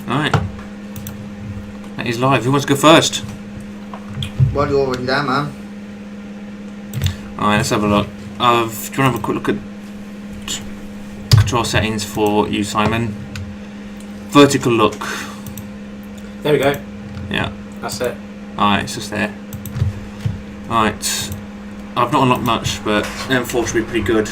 Alright. That is live. Who wants to go first? Well, you're already there, man. Alright, let's have a look. Do you want to have a quick look at control settings for you, Simon? Vertical look. There we go. Yeah. That's it. Alright, it's just there. Alright. I've not unlocked much, but M4 should be pretty good.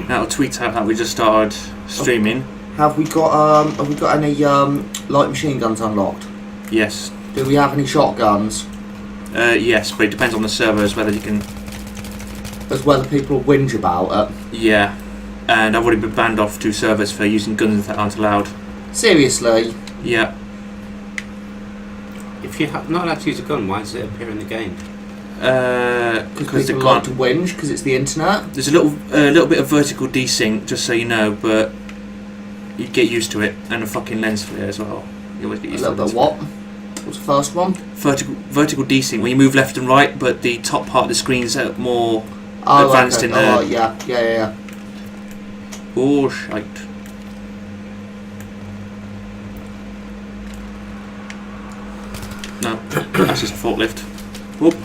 That'll tweet out that we just started streaming. Have we got any light machine guns unlocked? Yes. Do we have any shotguns? Yes, but it depends on the servers whether you can. As whether people whinge about it. Yeah, and I've already been banned off 2 servers for using guns that aren't allowed. Seriously? Yeah. If you're not allowed to use a gun, why does it appear in the game? Because people like to whinge because it's the internet. There's a little bit of vertical desync, just so you know, but you get used to it, and a fucking lens flare as well. You always get used to it. A little bit what? What's the first one? Vertical desync, when you move left and right, but the top part of the screen's more advanced in there. Oh, yeah. Oh, shite. No, that's just a forklift. Whoop.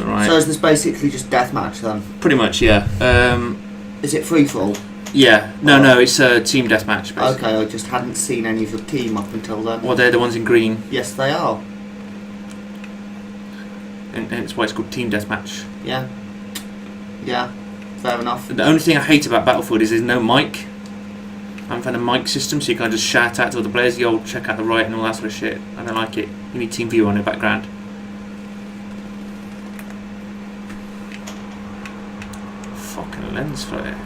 Right. So is this basically just deathmatch then? Pretty much, yeah. Is it free for all? Yeah. No, it's a team deathmatch. Basically. Okay, I just hadn't seen any of the team up until then. Well, they're the ones in green. Yes, they are. And it's why it's called team deathmatch. Yeah. Yeah. Fair enough. The only thing I hate about Battlefield is there's no mic. I haven't found a mic system, so you can't just shout out to other players, yo, check out the right and all that sort of shit. I don't like it. You need team view on the background. Fucking lens flare.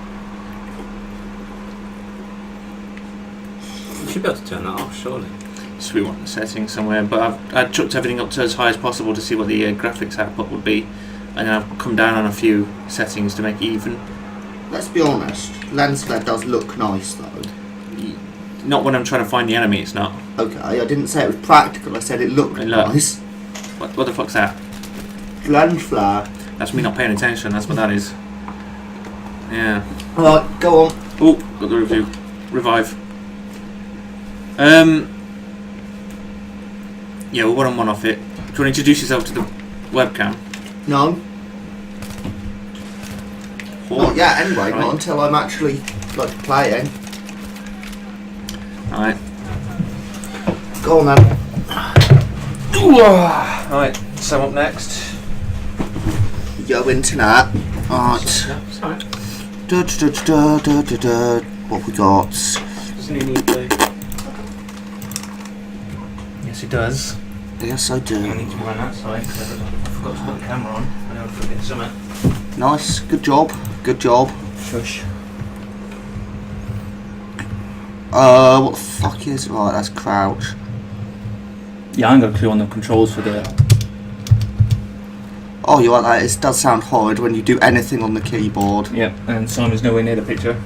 You should be able to turn that off, surely. So we want the settings somewhere, but I've chucked everything up to as high as possible to see what the graphics output would be, and then I've come down on a few settings to make it even. Let's be honest, lens flare does look nice though. Not when I'm trying to find the enemy, it's not. Okay, I didn't say it was practical, I said it looked nice. What the fuck's that? Lens flare. That's me not paying attention, that's what that is. Yeah. Alright, go on. Oh, got the review. Revive. Yeah, we're one off it. Do you want to introduce yourself to the webcam? No. Not yet anyway, Right. not until I'm actually playing. Alright. Go on then. Alright, so up next. Yo internet. Alright. Sorry. What we got? Doesn't he need to... Yes, he does. Yes I do. I need to run outside because I forgot to put the camera on. I know I forget something. Nice, good job. Good job. Shush. What the fuck is right, that's crouch. Yeah, I ain't got a clue on the controls for the... Oh, you're right, that. It does sound horrid when you do anything on the keyboard. Yep, and Simon's nowhere near the picture.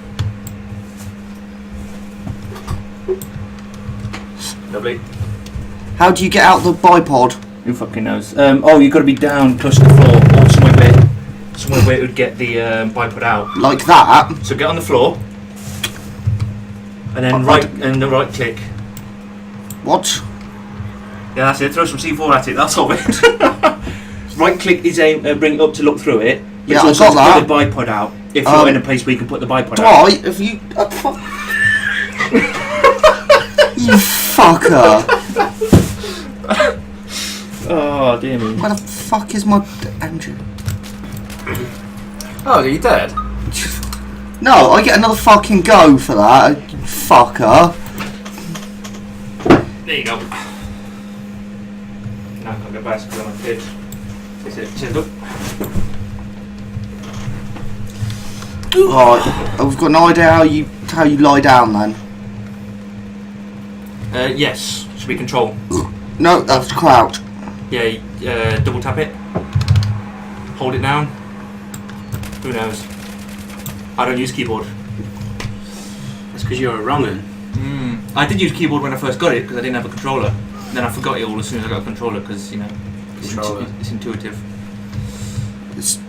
Lovely. How do you get out the bipod? Who fucking knows? Oh, you've got to be down close to the floor, or somewhere where it would get the bipod out. Like that? So get on the floor, and then right click. What? Yeah, that's it. Throw some C4 at it. That's all it. Right click is bring it up to look through it. Yeah, I got that. Put the bipod out. If you're in a place where you can put the bipod out. Dwight, have you? You fucker! Oh dear me. Where the fuck is my engine? Oh, are you dead? No, I get another fucking go for that, you fucker. There you go. Now I can't go back because I'm a kid. Sit up. Right, we've got no idea how you lie down then. Yes, should be control. No, that's crouch. Yeah, double tap it. Hold it down. Who knows? I don't use keyboard. That's because you're a wrong'un. I did use keyboard when I first got it because I didn't have a controller. And then I forgot it all as soon as I got a controller because, you know, it's intuitive. It's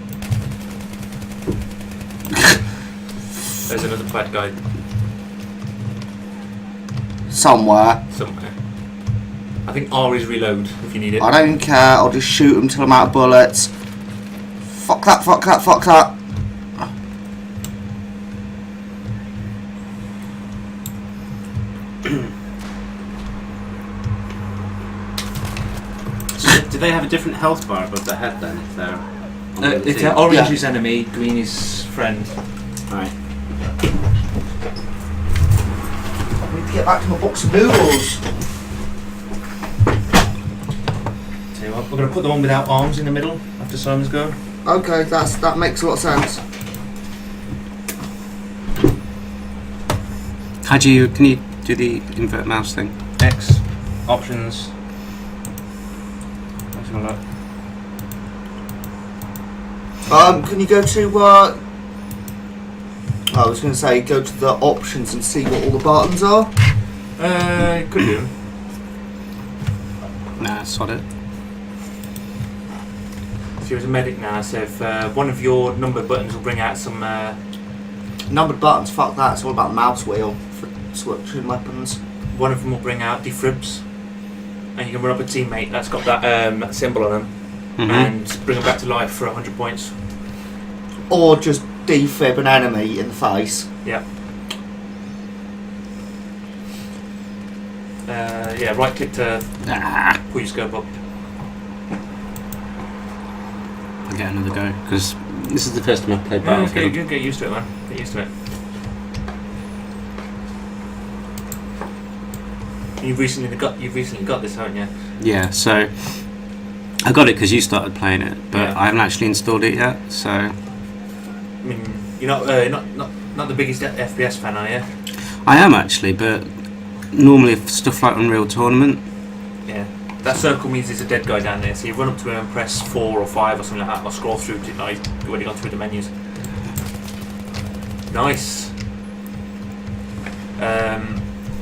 There's another bad guy somewhere. somewhere. I think R is reload if you need it. I don't care. I'll just shoot him till I'm out of bullets. Fuck that, fuck that, fuck that. So do they have a different health bar above their head then? If they're on the other It's team? orange Yeah. is enemy, green is friend. Right. I need to get back to my box of noodles. Tell you what, we're going to put the one without arms in the middle after Simon's go. Okay, that makes a lot of sense. Can you do the invert mouse thing? X, options. Let's have a look. Can you go to I was going to say go to the options and see what all the buttons are. Could do. Nah, sod it. So you're a medic now, so if one of your numbered buttons will bring out some... Numbered buttons, fuck that. It's all about the mouse wheel for switching weapons. one of them will bring out defibs, and you can run up a teammate that's got that symbol on them, and bring them back to life for 100 points. Or just defib an enemy in the face. Yeah. Yeah, right click to pull your scope up. I'll get another go, because this is the first time I've played Yeah, Battlefield. get used to it, man. Get used to it. You've recently got this, haven't you? Yeah, so I got it because you started playing it, but Yeah. I haven't actually installed it yet. So I mean, you're not the biggest FPS fan, are you? I am actually, but normally if stuff like Unreal Tournament. Yeah. That circle means there's a dead guy down there, so you run up to him and press 4 or 5 or something like that, or scroll through to like you've already gone through the menus. Nice.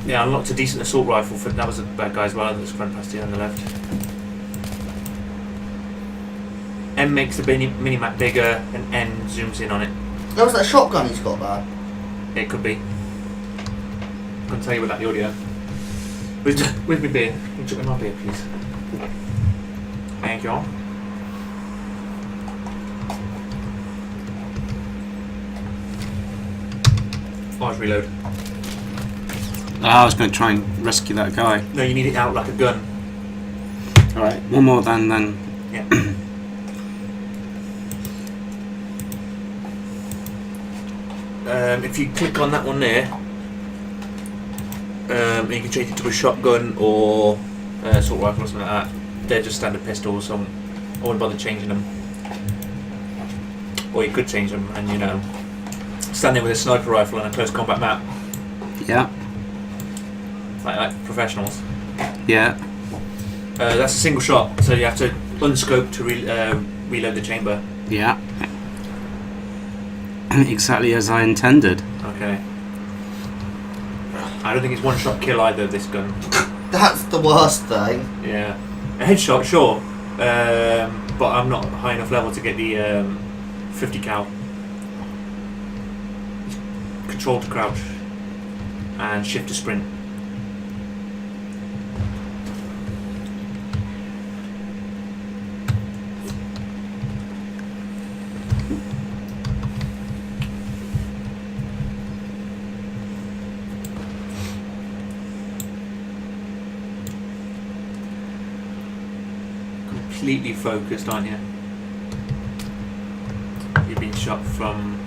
Yeah, I unlocked a decent assault rifle for that was a bad guy as well that was run past you on the left. M makes the mini map bigger and N zooms in on it. That was that shotgun he's got there. It could be. I can tell you without the audio. With me beer. Can you chuck me my beer, please? Thank you. Fires reload. I was going to try and rescue that guy. No, you need it out like a gun. Alright, one more then. Yeah. If you click on that one there, you can change it to a shotgun or assault rifle or something like that. They're just standard pistols, so I wouldn't bother changing them. Or you could change them and, you know, stand there with a sniper rifle and a close combat map, Yeah, like professionals. yeah. That's a single shot, so you have to unscope to reload the chamber. Yeah. Exactly as I intended. Okay. I don't think it's one shot kill either, this gun. That's the worst thing. Yeah. A headshot, sure. But I'm not high enough level to get the 50 cal. Control to crouch. And shift to sprint. Completely focused, aren't you? You're being shot from...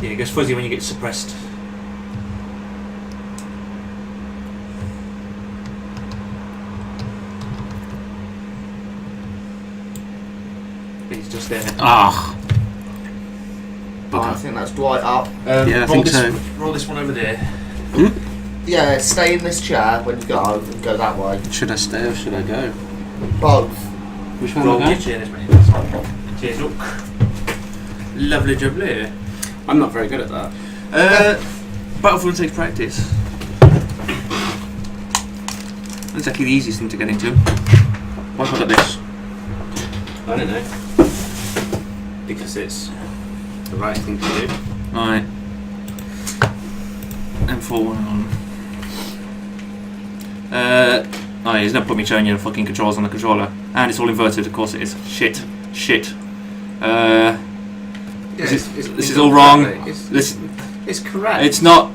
Yeah, it goes fuzzy when you get suppressed. He's just there. Ah. Oh, I think that's Dwight up. Yeah, I think so. Roll this one over there. Yeah, stay in this chair when you go and go that way. Should I stay or should I go? Both. Which one Roll will I your go? chair this way. That's fine. Cheers, look. Lovely jubbly. I'm not very good at that. Battlefield takes practice. Not exactly the easiest thing to get into. Why have I got this? I don't know. Because it's the right thing to do. Right. M4 on. There's no point me showing you the fucking controls on the controller. And it's all inverted, of course it is. Shit. This is all wrong. It's correct. It's not.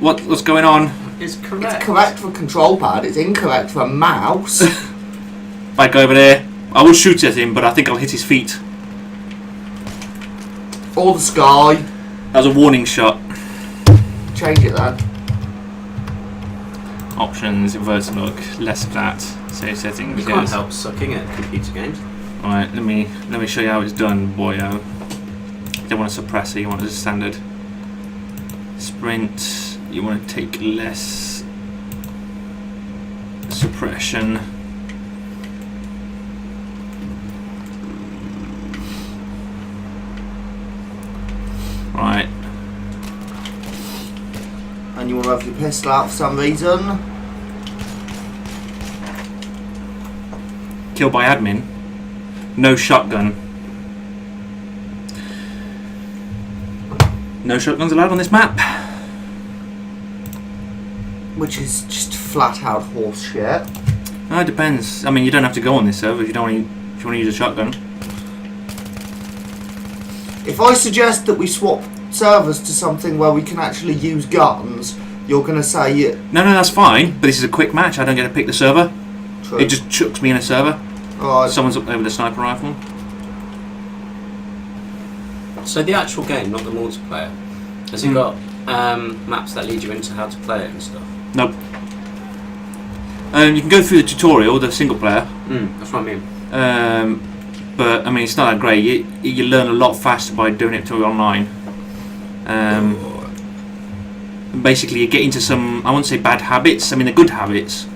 What's going on? It's correct. It's correct for a control pad, it's incorrect for a mouse. Right, go over there. I will shoot at him, but I think I'll hit his feet. Or the sky. That was a warning shot. Change it then. Options, inverted look, less of that. Save settings. You can't help sucking at computer games. Alright, let me show you how it's done, boyo. You don't want to suppress it, you want it as standard. Sprint, you want to take less suppression. Right. And you want to have your pistol out for some reason. Kill by admin. No shotgun. No shotguns allowed on this map. Which is just flat out horse shit. It depends. I mean, you don't have to go on this server if you want to use a shotgun. If I suggest that we swap servers to something where we can actually use guns, you're going to say... No, that's fine. But this is a quick match. I don't get to pick the server. True. It just chucks me in a server. Right. Someone's up there with a sniper rifle. So the actual game, not the multiplayer, has it got maps that lead you into how to play it and stuff? Nope. You can go through the tutorial, the single player. That's what I mean. But I mean, it's not that great. You learn a lot faster by doing it through online. Basically, you get into some, I won't say bad habits. I mean, they're good habits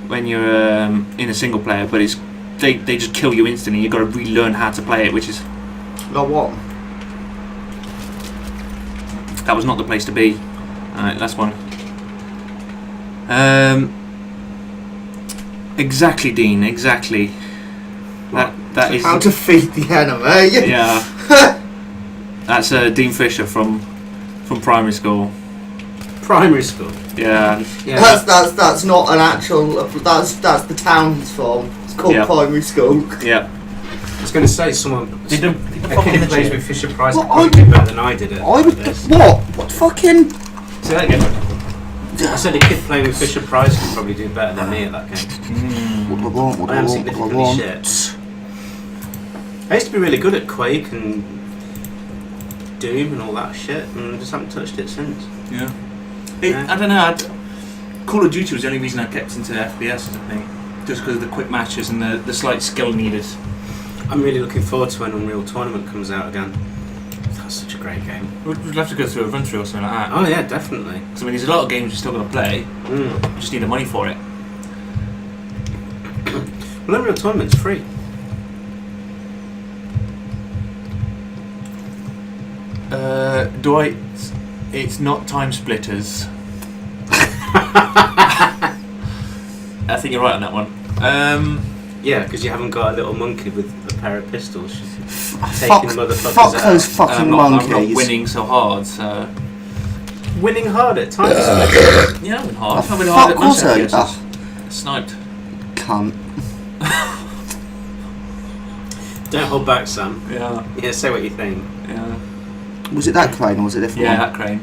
when you're in a single player. But they just kill you instantly. You've got to relearn how to play it, which is... Like what? That was not the place to be. Alright, last one. Exactly, Dean. Exactly. That is how to feed the enemy. Yeah. That's Dean Fisher from primary school. Primary school. Yeah. That's not an actual. That's the town he's from. It's called primary school. Yeah. I was going to say someone. Did the a kid who plays with Fisher Price What, probably did better than I did it. I would. What fucking? Say that again. I said a kid playing with Fisher Price could probably do better than me at that game. I am significantly shit. I used to be really good at Quake and Doom and all that shit, and I just haven't touched it since. Yeah. I don't know. Call of Duty was the only reason I kept into FPS, I think, just because of the quick matches and the slight skill needed. I'm really looking forward to when Unreal Tournament comes out again. That's such a great game. We'd have to go through a run through or something like that. Oh yeah, definitely. Because I mean, there's a lot of games you're still going to play. You just need the money for it. Well, Unreal Tournament's free. Dwight, it's not Time Splitters. I think you're right on that one. Yeah, because you haven't got a little monkey with a pair of pistols Fuck taking motherfuckers those out. fucking I'm monkeys. not winning so hard, so... Winning hard at Time Splitters. Yeah, I win hard. Oh, I win hard at fuck most also. FPSs. Sniped. Cunt. Don't hold back, Sam. Yeah. Yeah, say what you think. Yeah. Was it that crane or was it a different Yeah, one? that crane.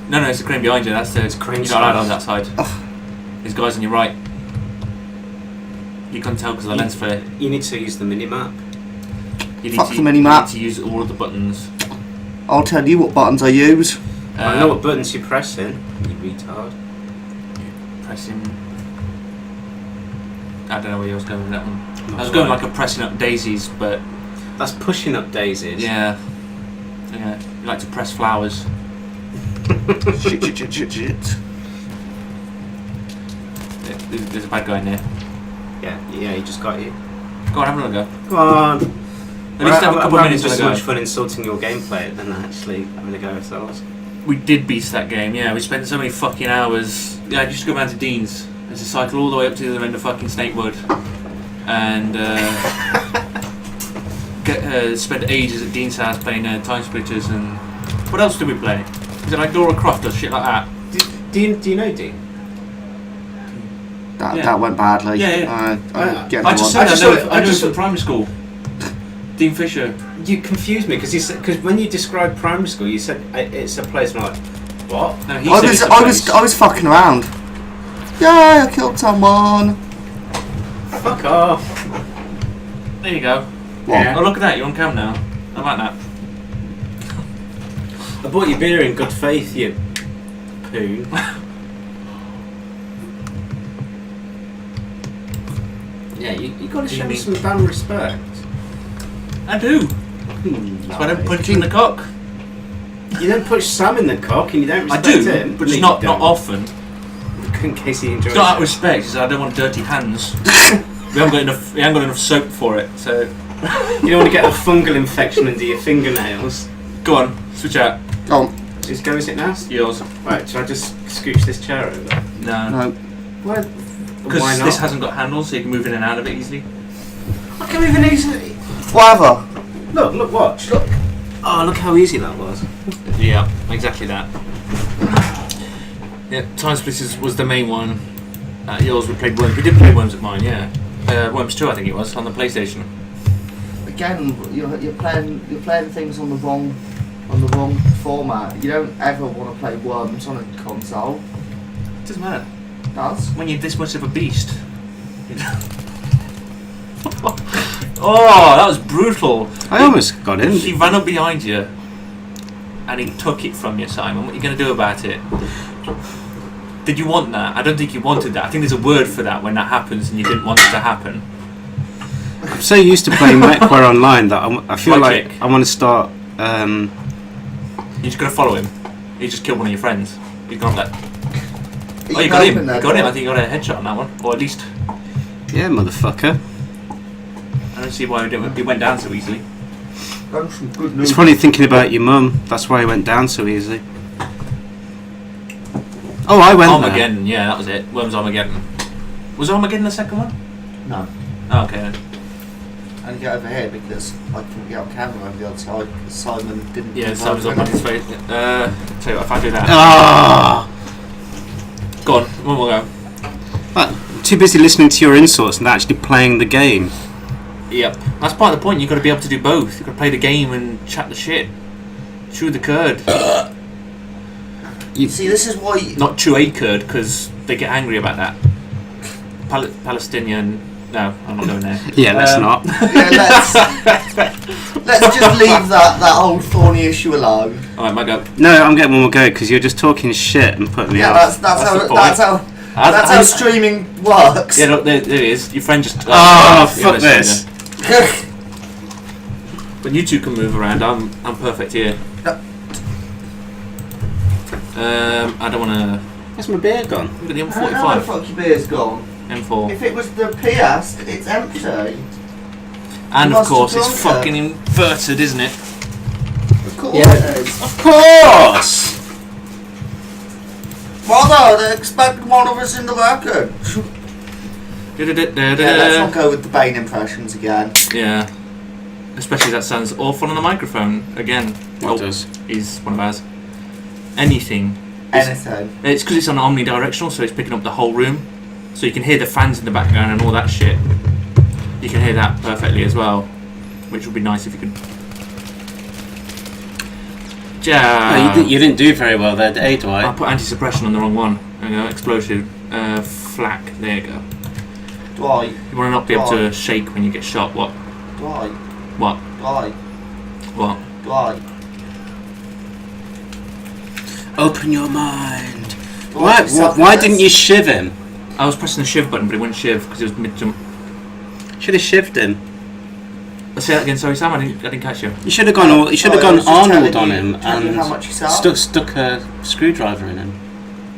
No, it's the crane behind you. That's the crane. You're not allowed on that side. There's guys on your right. You can't tell because of the lens flare. You need to use the mini-map. You need Fuck to, the mini-map. You need to use all of the buttons. I'll tell you what buttons I use. I know what buttons you press in, you retard. Pressing. I don't know where you was going with that one. I was going like a pressing up daisies, but that's pushing up daisies. yeah. You like to press flowers. Shit. There's a bad guy in there. Yeah, he just got you. Go on, have another go. Come on. At least have a couple of minutes to just go. as much fun insulting your gameplay than actually having a go ourselves. We did beat that game, yeah. We spent so many fucking hours. Yeah, I used to go round to Dean's. I used to cycle all the way up to the other end of fucking Snakewood. And spent ages at Dean's house playing Time Splitters and... What else did we play? Was it like Laura Croft or shit like that? Do you know Dean? That went badly. Yeah. I just said said I know it from primary school. Dean Fisher. You confused me because when you described primary school, you said it's a place. And I'm like, what? No, he said it's a place. I was fucking around. Yeah, I killed someone. Fuck off. There you go. What? Yeah. Oh, look at that, you're on cam now. I like that. I bought you beer in good faith, you poon. Yeah, you got to show me some damn respect. I do. That's why I don't punch you in the cock. You don't punch Sam in the cock and you don't I respect do, him. but it's not often. In case he enjoys It's not out it. of respect, it's I don't want dirty hands. we haven't got enough soap for it, so... You don't want to get a fungal infection under your fingernails. Go on, switch out. Go on. Just go, is it now? Yours. Right, should I just scooch this chair over? No. Why? Why Because not? this hasn't got handles, so you can move in and out of it easily. I can move in easily. Whatever. Look, watch. Look. Oh, look how easy that was. Yeah, exactly that. Yeah, Time Splitters was the main one. Yours, we played Worms. We did play Worms at mine, yeah. Worms 2, I think it was, on the PlayStation. Again, you're playing things on the wrong format. You don't ever want to play Worms on a console. It doesn't matter. It does. When you're this much of a beast. Oh, that was brutal. I almost got him. He ran up behind you and he took it from you, Simon. What are you going to do about it? Did you want that? I don't think you wanted that. I think there's a word for that when that happens and you didn't want it to happen. I'm so used to playing Mechware online that I feel Right like click. I want to start. You just got to follow him. He just killed one of your friends. He's got that. Oh, you got him. You got him. I think you got a headshot on that one. Or at least. Yeah, motherfucker. I don't see why he went down so easily. That's some good He's news. probably thinking about your mum. That's why he went down so easy. Oh, I went there. Armageddon, yeah, that was it. Worms Armageddon. Was Armageddon the second one? No. Oh, okay then. I had to get over here because I couldn't get on camera on the other side because Simon didn't. Yeah, Simon's up on his face. Tell you what, if I do that. Ah! Go on, one more go. Too busy listening to your insults and actually playing the game. Yep. That's part of the point, you've got to be able to do both. You've got to play the game and chat the shit. Chew the curd. You see, this is why. Not chew a curd, because they get angry about that. Palestinian... No, I'm not going there. Yeah, let's not. Yeah, let's just leave that old thorny issue alone. Alright, my go. No, I'm getting one more go because you're just talking shit and putting me Yeah, off. that's the how streaming works. Yeah, look, there it is. Your friend just... Fuck this. When you two can move around, I'm perfect here. I don't want to... Where's my beer gone? Look at the How the M45. fuck your beer's gone? M4. If it was the PS, it's empty. And of must course, have it's drunk fucking inverted, isn't it? Of course Yeah. it is. Of course! Brother, they expect one of us in the record. Yeah, let's not go with the Bane impressions again. Yeah. Especially that sounds awful on the microphone. Again. What does? He's one of ours. Anything. Anything. It's because it's on omnidirectional, so it's picking up the whole room. So you can hear the fans in the background and all that shit. You can hear that perfectly as well. Which would be nice if you could... Oh, you didn't do very well there, I Dwight. put anti-suppression on the wrong one. There you go, explosive. Flak, there you go. Dwight. You want to not be able to shake when you get shot, what? Dwight. What? Dwight. What? Dwight. Open your mind. Dwight, Why didn't you shiv him? I was pressing the shiv button, but it wouldn't shiv because it was mid-jump. Should have shivved him. Let's say that again, sorry Sam, I didn't catch you. You should have gone. You should have I gone was just Arnold telling on you- him telling you how much you sell. and stuck a screwdriver in him.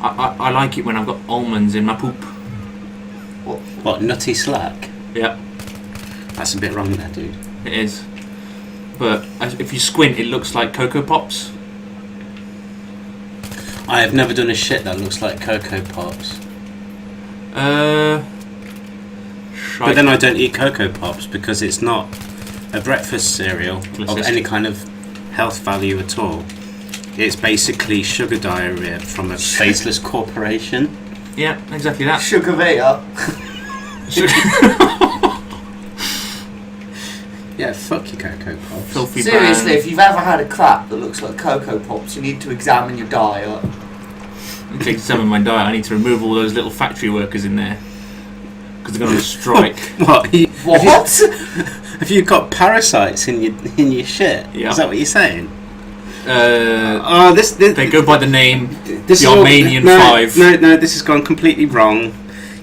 I like it when I've got almonds in my poop. What, nutty slack? Yeah, That's a bit wrong there, dude. it is. But if you squint, it looks like Cocoa Pops. I have never done a shit that looks like Cocoa Pops. But then I don't eat Cocoa Pops because it's not a breakfast cereal of any kind of health value at all. It's basically sugar diarrhea from a faceless corporation. Yeah, exactly that. Sugar Vita. Yeah, fuck your Cocoa Pops. Filthy Seriously, brand. if you've ever had a crap that looks like Cocoa Pops, you need to examine your diet. To examine my diet, I need to remove all those little factory workers in there because they're going on strike. What? What? Have you got parasites in your shit? Yeah. Is that what you're saying? They go by the name This the is all- Armenian no, 5. No, this has gone completely wrong.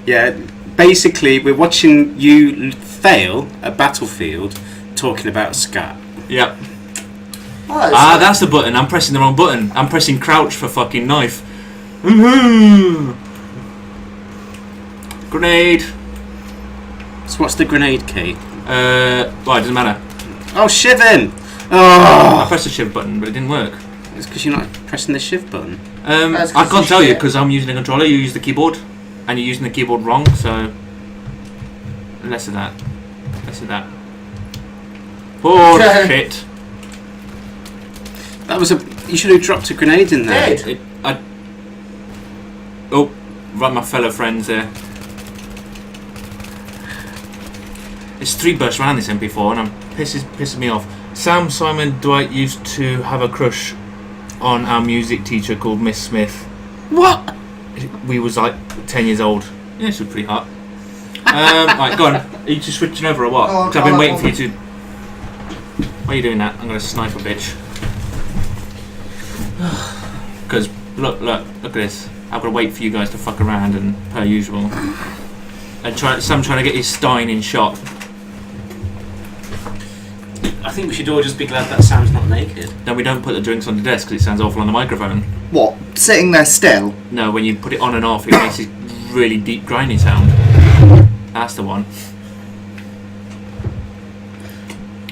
Yeah, basically, we're watching you fail a battlefield talking about scat. Yep. Oh, That's the button. I'm pressing the wrong button. I'm pressing crouch for fucking knife. Woohoo! Grenade. So what's the grenade key? Well, it doesn't matter. Oh, shivin! I Oh! pressed the shift button, but it didn't work. It's because you're not pressing the shift button. That's 'cause I can't you tell you shit. because I'm using a controller. You use the keyboard, and you're using the keyboard wrong. So less of that. Less of that. Oh shit! That was you should have dropped a grenade in there. Dead. Right, my fellow friends there. It's 3 bursts around this MP4, and pisses me off. Sam, Simon, Dwight used to have a crush on our music teacher called Miss Smith. What? We was like 10 years old. Yeah, she was pretty hot. Right, go on. Are you just switching over or what? Go on, 'Cause I've been go on, waiting go for on. you to... Why are you doing that? I'm going to snipe a bitch. Because, look at this. I've got to wait for you guys to fuck around, and per usual. And Sam trying to get his Stein in shot. I think we should all just be glad that Sam's not naked. Then we don't put the drinks on the desk because it sounds awful on the microphone. What? Sitting there still? No, when you put it on and off, it makes this really deep, grindy sound. That's the one.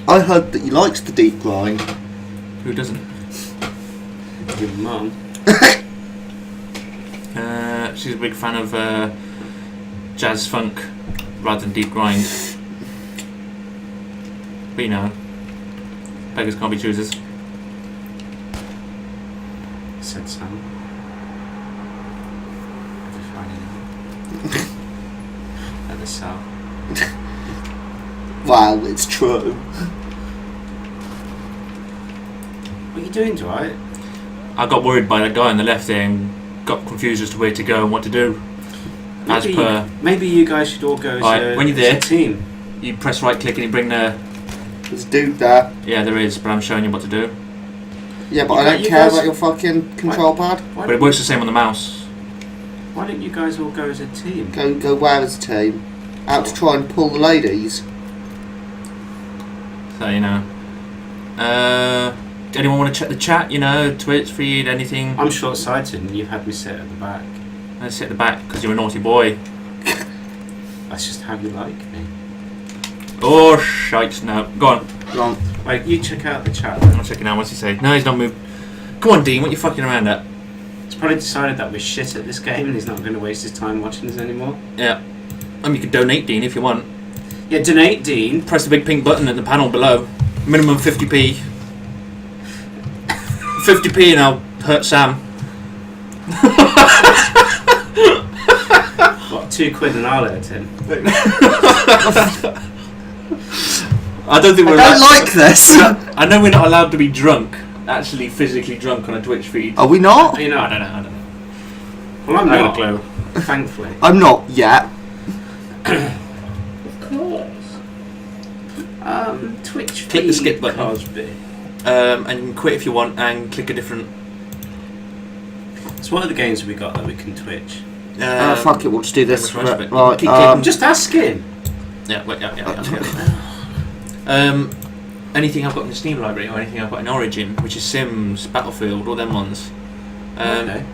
I heard that you liked the deep grind. Who doesn't? Your mum. She's a big fan of jazz funk rather than deep grind. But you know, beggars can't be choosers. Said Sam. Every Friday night. At the cell. Well, it's true. What are you doing, Dwight? I got worried by that guy on the left there and got confused as to where to go and what to do. As per, Maybe you guys should all go as, Right, when you're there- as a team. you press right click and you bring the... There's a dude there. Yeah, there is, but I'm showing you what to do. Yeah, but You I got- don't you care guys- about your fucking control pad. Why But it don't, works the same on the mouse. why don't you guys all go as a team? Go where as a team? Out to try and pull the ladies. So, you know. Anyone want to check the chat? You know, Twitch feed, anything? I'm short-sighted and you've had me sit at the back. Let's sit at the back because you're a naughty boy. That's just how you like me. Oh, shite. No. Go on. Wrong. Right, you check out the chat. I'm checking out. What's he say? No, he's not moved. Come on, Dean. What are you fucking around at? He's probably decided that we're shit at this game and he's not going to waste his time watching us anymore. Yeah. You can donate, Dean, if you want. Yeah, donate, Dean. Press the big pink button at the panel below. Minimum 50p. 50p and I'll hurt Sam. What, £2 and I'll hurt him? I don't think I we're don't allowed- like this. I know we're not allowed to be drunk. Actually, physically drunk on a Twitch feed. Are we not? You know, I don't know. well, I'm I got a not, clue. thankfully. I'm not yet. Of course. Twitch Click the feed, skip button. Cosby. And you can quit if you want and click a different... So what are the games have we got that we can Twitch? Fuck it, we'll just do this. Pretty much, Right, but keep right, Just Just asking. Yeah, wait, anything I've got in the Steam library or anything I've got in Origin, which is Sims, Battlefield, all them ones. Okay.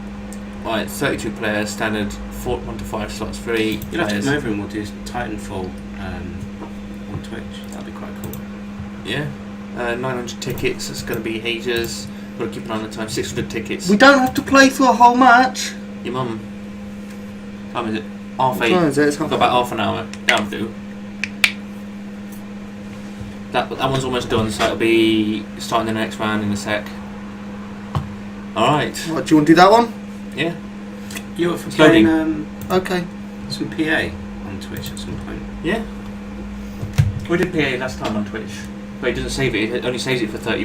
Right, 32 players, standard, 1 to 5 slots, 3 You'll have to players. come over and we'll do Titanfall on Twitch. That'd be quite cool. Yeah, 900 tickets, it's going to be ages. Got to keep an eye on the time. 600 tickets. We don't have to play through a whole match. Your mum. Time is it? Half What 8. time is it? It's I've half got about half an hour. That'll do. That one's almost done, so it'll be starting the next round in a sec. Alright. What, do you want to do that one? Yeah. You up for It's loading. playing Okay. some PA on Twitch at some point? Yeah. We did PA last time on Twitch, but it doesn't save it. It only saves it for 30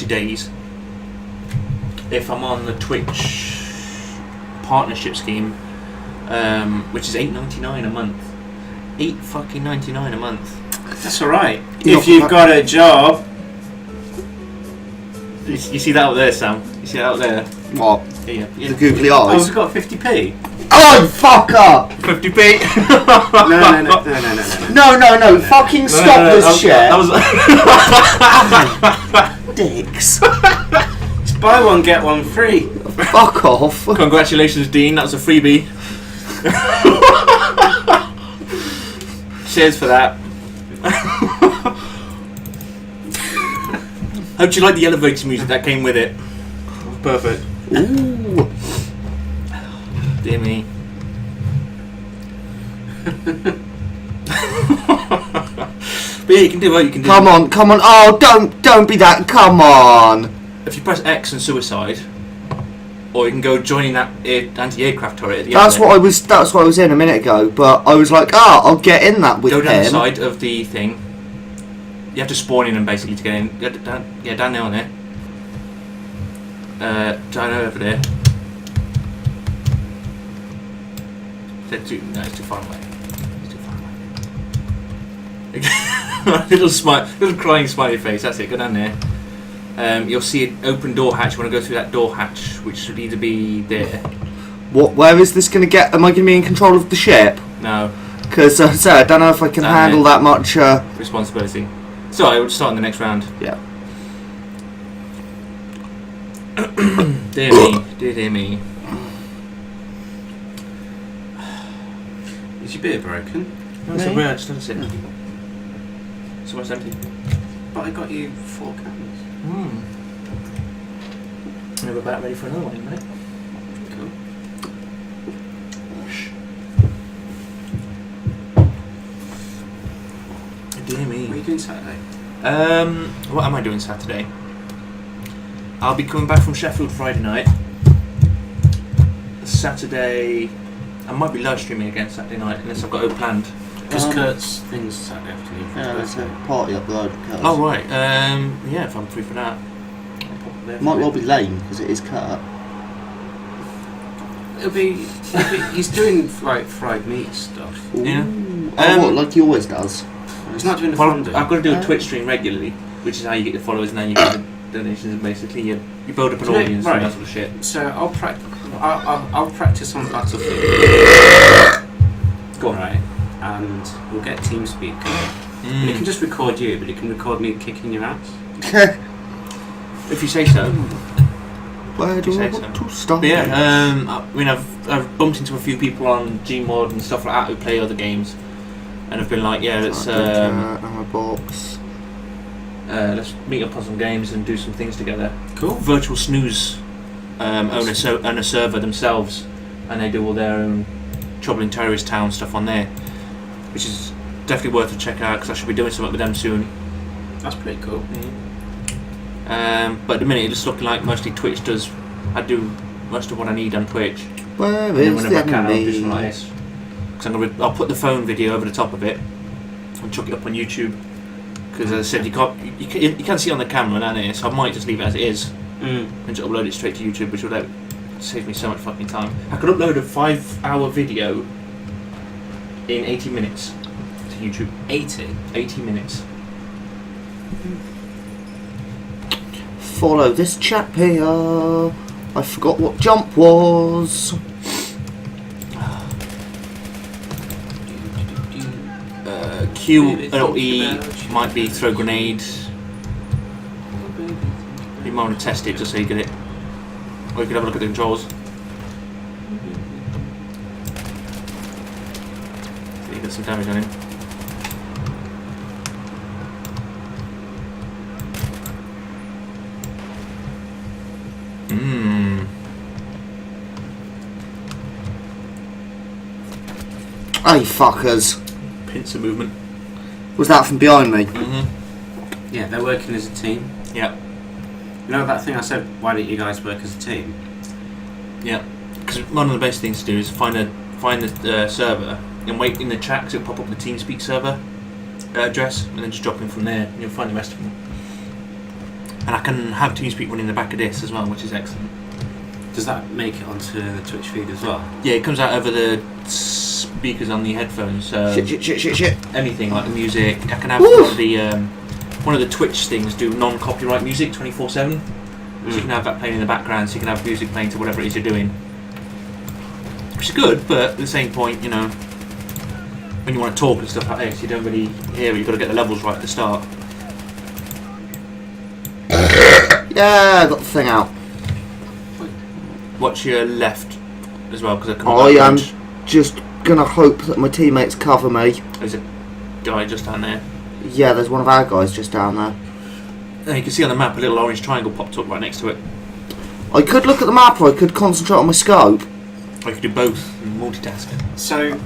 days. If I'm on the Twitch partnership scheme, which is $8.99 a month. $8.99 a month. That's alright. You're If you've got a job. You see that out there, Sam? You see that out there? What? Yeah. The googly Oh, eyes? we've got 50p. Oh, fuck up! 50p. No, fucking stop this shit. That was. Dicks. It's buy one, get one free. Fuck off. Congratulations, Dean. That was a freebie. Cheers for that. Hope you like the elevator music that came with it. Perfect. Ooh. Dear me. But yeah, you can do what you can do. Come on. Oh, don't be that. Come on. If you press X and suicide, or you can go joining that anti-aircraft turret at the That's end. what I was in a minute ago. But I was like, I'll get in that with Go down the him. side of the thing. You have to spawn in them basically to get in. Down there on there. Down over there. No, it's too far away. It's too far away. little crying smiley face. That's it. Go down there. You'll see an open door hatch. You want to go through that door hatch, which should either be there. Where is this going to get? Am I going to be in control of the ship? No. Because I don't know if I can Down handle there. that much. Responsibility. So I would start in the next round. Yeah. Dear me. Dear me. Is your beer broken? No, it's a rare. Just let it sit. So much empty. But I got you 4 cans. We're about ready for another one in a minute. Cool. Dear me. What are you doing Saturday? What am I doing Saturday? I'll be coming back from Sheffield Friday night. Saturday, I might be live streaming again Saturday night unless I've got it planned. Because Kurt's thing's Saturday afternoon. Yeah, there's a party up the road. Oh right, yeah, if I'm free for that. Might well be lame because it is cut. It'll be he's doing like fried meat stuff. Yeah. What, like he always does? He's not doing the Well, fondue. I've got to do a Twitch stream regularly, which is how you get the followers and then you get the donations and basically you build up an audience right. and that sort of shit. So I'll practice on Battlefield. Go on. Right. And we'll get TeamSpeak going. And it can just record you, but it can record me kicking your ass. If you say so. Where do I Say want so. to start? But yeah, I mean I've bumped into a few people on Gmod and stuff like that who play other games, and have been like, yeah, let's let's meet up on some games and do some things together. Cool. Virtual Snooze own a server themselves, and they do all their own Trouble in Terrorist Town stuff on there, which is definitely worth a check out because I should be doing something with them soon. That's pretty cool. But at the minute it's just looking like mostly Twitch does. I do most of what I need on Twitch. Where And then is whenever I the can, I'll do something like enemy? this. Because I'll put the phone video over the top of it and chuck it up on YouTube. Because as I said, you can't see it on the camera down here, so I might just leave it as it is and just upload it straight to YouTube, which would save me so much fucking time. I could upload a 5-hour video in 80 minutes to YouTube. 80 minutes. Follow this chap here. I forgot what jump was. Q or E might be throw grenade. You might want to test it just so you get it. Or you could have a look at the controls. So you get some damage on him. Hey, fuckers. Pincer movement. Was that from behind me? Yeah, they're working as a team. Yeah. You know that thing I said, why don't you guys work as a team? Yeah. Because one of the best things to do is find the server and wait in the chat because it'll pop up the TeamSpeak server address and then just drop in from there and you'll find the rest of them. And I can have TeamSpeak running in the back of this as well, which is excellent. Does that make it onto the Twitch feed as well? Yeah, it comes out over the speakers on the headphones. So Shit. anything like the music. I can have one of the Twitch things do non-copyright music 24/7. So you can have that playing in the background, so you can have music playing to whatever it is you're doing. Which is good, but at the same point, you know, when you want to talk and stuff like this, you don't really hear it. You've got to get the levels right at the start. Yeah, I got the thing out. Watch your left as well, because I am just gonna hope that my teammates cover me. There's a guy just down there. Yeah, there's one of our guys just down there. And you can see on the map a little orange triangle popped up right next to it. I could look at the map or I could concentrate on my scope. Or you could do both and multitask. So,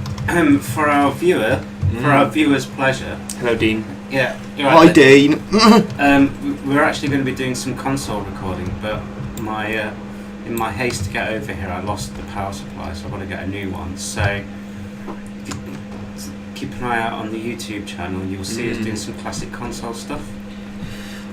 for our viewers' pleasure. Hello, Dean. Yeah. Hi, Dean. We're actually going to be doing some console recording, but in my haste to get over here, I lost the power supply, so I've got to get a new one. So keep an eye out on the YouTube channel. You'll see us doing some classic console stuff.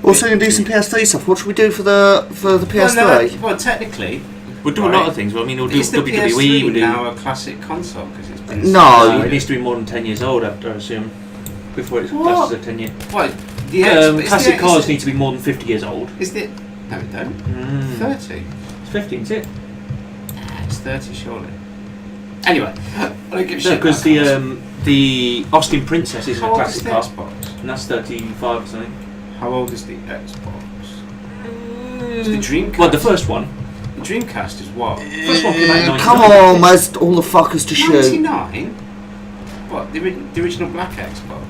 Also, going to do some PS3 stuff. What should we do for the PS3? Well, technically, we'll do a lot of things. Well, I mean, we'll do is the WWE. PS3 We'll do now a classic console because it's been No. it needs to be more than 10 years old, I assume, before it's classed as a 10 year. What? Classic cars need to be more than 50 years old. Is it? No, it don't. 30. It's 50, isn't it? It's 30, surely. Anyway, I don't give a shit. Because the Austin Princess is a How old is classic the car, Xbox? and that's 35 or something. How old is the Xbox? It's the Dreamcast. Well, the first one. The Dreamcast is what? First one came out in 99. Come on, where's all the fuckers to shoot? 99? What? The original black Xbox?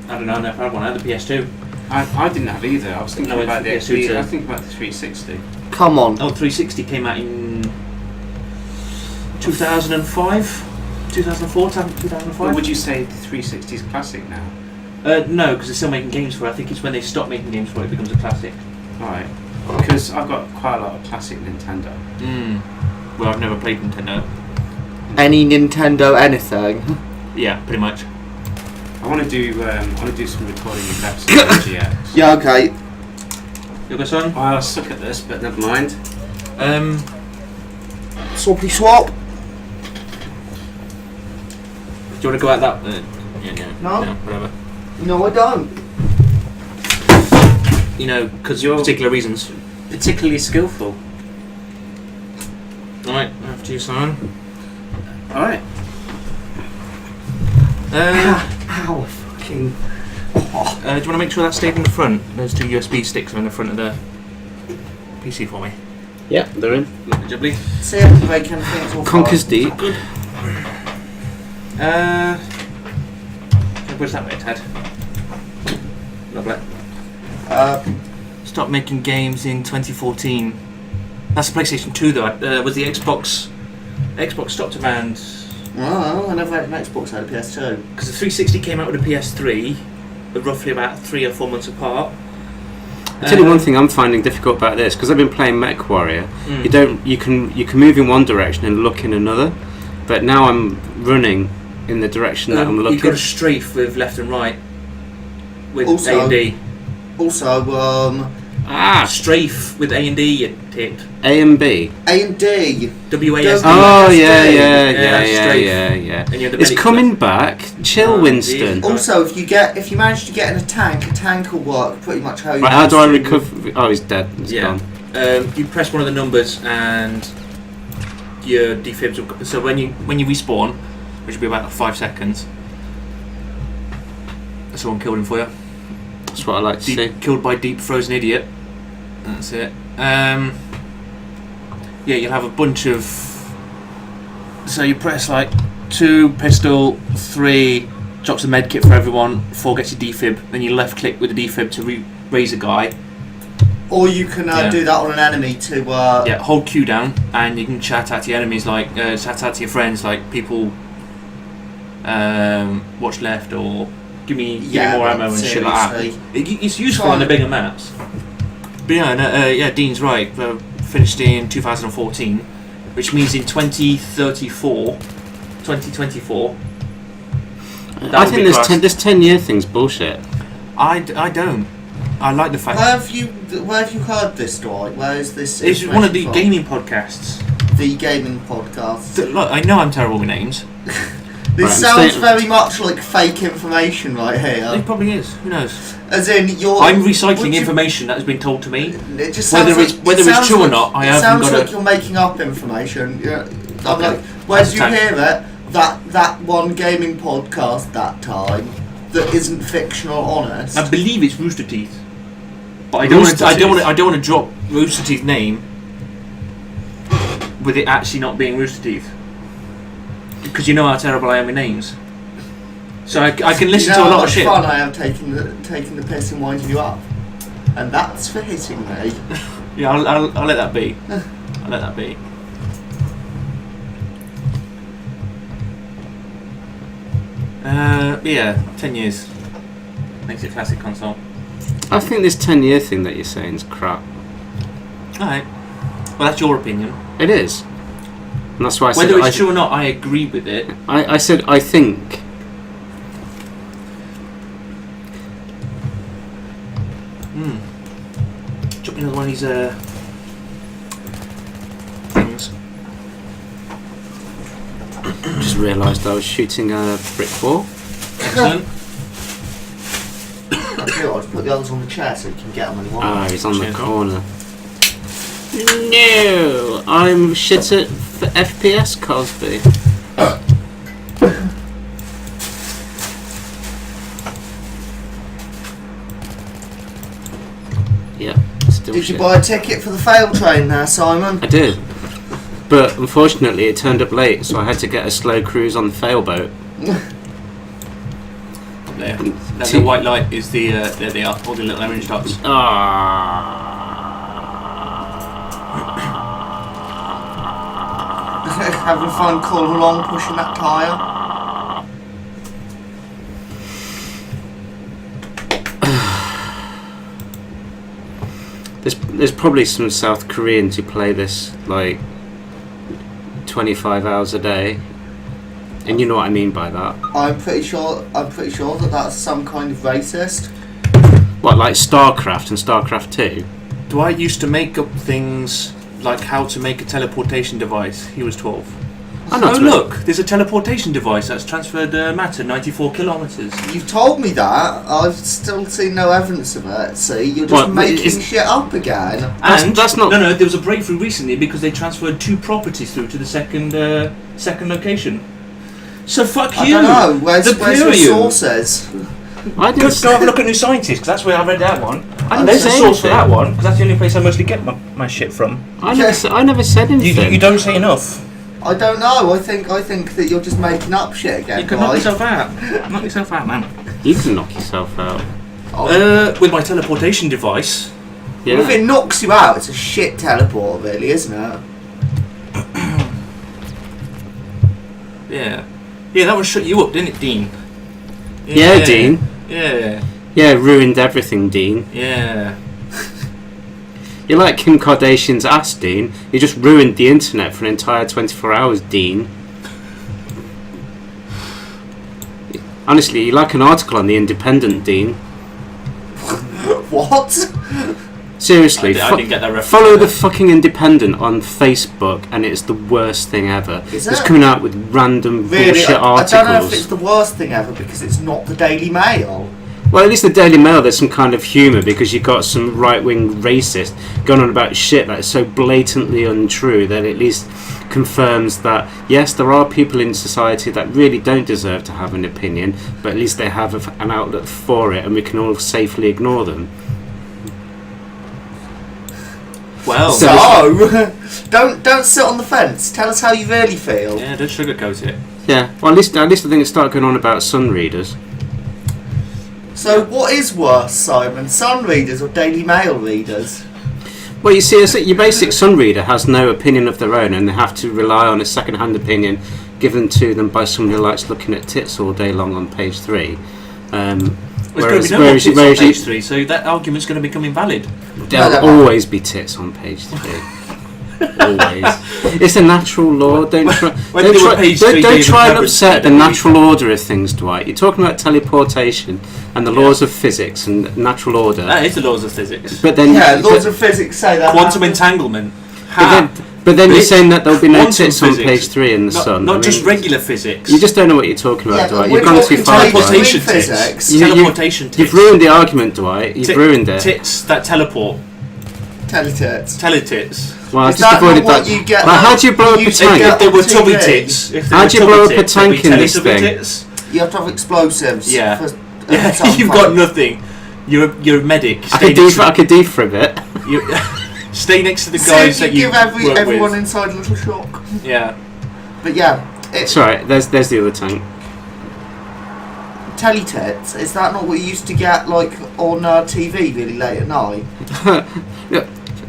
I don't know, I never had one. I had the PS2. I didn't have either. I was thinking No, about the it's PS2 XP. too. I was thinking about the 360. Come on. Oh, 360 came out in 2005? 2004, 2005? Well, would you say the 360 is classic now? No, because they're still making games for it. I think it's when they stop making games for it, it becomes a classic. Alright. Because I've got quite a lot of classic Nintendo. Well, I've never played Nintendo. Any Nintendo anything? Yeah, pretty much. I want to do some recording of episodes of GX. Yeah, okay. You go, son? Well, I suck at this, but never mind. Swappy swap. Do you want to go out that? No. Whatever. No, I don't. You know, because You're- particular reasons. Particularly skillful. Alright, after you, Simon. Alright. Ow, fucking. Do you want to make sure that stayed in the front? Those two USB sticks are in the front of the PC for me. Yeah, they're in. Lovely jubbly. See, I can break anything at all. Conker's Deep. Good. Where's that bit, Ted? Lovely. Stop making games in 2014. That's the PlayStation 2 though. Was the Xbox stopped around... Oh, I never had an Xbox, I had a PS2. Because the 360 came out with a PS3, roughly about 3 or 4 months apart. I'll tell you one thing I'm finding difficult about this, because I've been playing Mech Warrior. You can move in one direction and look in another, but now I'm running in the direction that I'm looking. You've got a strafe with left and right with Also- A and D. Also, Strafe with A and D, you ticked. A and B. A and D. WASD. Oh yeah. And you're the It's medic coming back. Chill, Oh, Winston. Jesus. Also, if you manage to get in a tank will work pretty much how you. Right, how do I managed to- recover? Oh, he's dead. He's Yeah. gone. You press one of the numbers and your defibs will... So when you respawn, which will be about 5 seconds, someone killed him for you. That's what I like to see. Killed by deep frozen idiot. That's it. Yeah, you'll have a bunch of... So you press like 2, pistol, 3, drops a med kit for everyone, 4 gets your defib, then you left click with the defib to raise a guy, Or you can do that on an enemy to. Hold Q down, and you can chat out to your enemies, like chat out to your friends, like people. Watch left, or give me more ammo and shit like that. It's useful on the bigger maps. But Dean's right. Finished in 2014, which means in 2024. I think this 10-year thing's bullshit. I don't. I like the fact. Where have you heard this, Dwight? Where is this? It's one of the gaming podcasts. The gaming podcast. Look, I know I'm terrible with names. This sounds very much like fake information right here. It probably is. Who knows? As in, I'm recycling information that has been told to me. It just sounds whether it's true or not, I haven't got. It sounds like you're making up information. I'm like, where did you hear it? That one gaming podcast that time that isn't fictional, honest. I believe it's Rooster Teeth, but I don't want to drop Rooster Teeth's name with it actually not being Rooster Teeth, because you know how terrible I am with names. So I can listen to a lot of shit. Fun I am taking the piss and winding you up, and that's for hitting me. Yeah, I'll let that be. I'll let that be. Yeah, 10 years makes it a classic console. I think this 10-year thing that you're saying is crap. Alright. Well, that's your opinion. It is. And that's why I said... Whether it's true or not, I agree with it. I said, I think... Drop me another one of these things. Just realised I was shooting a brick wall. Excellent. I'll just put the others on the chair so you can get them when you want. Ah, he's on the corner. No, I'm shit at FPS, Cosby. Yeah, still Did shit. you buy a ticket for the fail train there, Simon? I did. But unfortunately it turned up late, so I had to get a slow cruise on the fail boat. There. The white light is the there they are, all the little orange dots. Having fun crawling along, pushing that tyre. There's probably some South Koreans who play this like 25 hours a day, and you know what I mean by that. I'm pretty sure that that's some kind of racist. What, like StarCraft and StarCraft 2? Dwight used to make up things like how to make a teleportation device. He was 12. Oh look, there's a teleportation device that's transferred matter 94 kilometres. You've told me that. I've still seen no evidence of it. See, you're just making shit up again. And that's not. No, there was a breakthrough recently because they transferred 2 properties through to the second location. So fuck you. I don't know. Where's your sources? I didn't Go have a look at New Scientist, because that's where I read that one. And there's a source for that one, because that's the only place I mostly get my shit from. I never said anything. You don't say enough. I don't know. I think that you're just making up shit again. You can knock yourself out. Knock yourself out, man. You can knock yourself out. With my teleportation device. Yeah. Well, if it knocks you out, it's a shit teleport, really, isn't it? Yeah. Yeah, that one shut you up, didn't it, Dean? Yeah, Dean. Yeah. Yeah, ruined everything, Dean. Yeah. You're like Kim Kardashian's ass, Dean. You just ruined the internet for an entire 24 hours, Dean. Honestly, you're like an article on The Independent, Dean. What? Seriously, I didn't get that reference. Follow the fucking Independent on Facebook, and it's the worst thing ever. It's coming out with random bullshit articles. I don't know if it's the worst thing ever because it's not the Daily Mail. Well, at least the Daily Mail, there's some kind of humour because you've got some right-wing racist going on about shit that's so blatantly untrue that at least confirms that, yes, there are people in society that really don't deserve to have an opinion, but at least they have an outlet for it and we can all safely ignore them. Well, so don't sit on the fence. Tell us how you really feel. Yeah, don't sugarcoat it. Yeah, well, at least I think it's start going on about Sun readers. So what is worse, Simon? Sun readers or Daily Mail readers? Well, you see, your basic sun reader has no opinion of their own, and they have to rely on a second-hand opinion given to them by someone who likes looking at tits all day long on page 3. Whereas on page 3, so that argument's going to become invalid. There'll always be tits on page 3. Always. It's a natural law. Don't try and upset the natural order of things, Dwight. You're talking about teleportation and the laws of physics and natural order. That is the laws of physics. But then, laws of physics say that. Quantum entanglement. But then you're saying that there'll be no tits on page 3 in the sun. Not just regular physics. You just don't know what you're talking about, Dwight. You've gone too far. Teleportation tits. Teleportation tits. You've ruined the argument, Dwight. You've ruined it. Tits that teleport. Teletits. Teletits. Well, I just avoided that. How do you blow up a tank? If there were tubby tits. How do you blow up a tank in this thing? You have to have explosives. Yeah. You've got nothing. You're a medic. I could defib it. Stay next to the guys that you give everyone inside a little shock. Yeah. But yeah. It's alright, there's the other tank. Teletits, is that not what you used to get like on TV really late at night?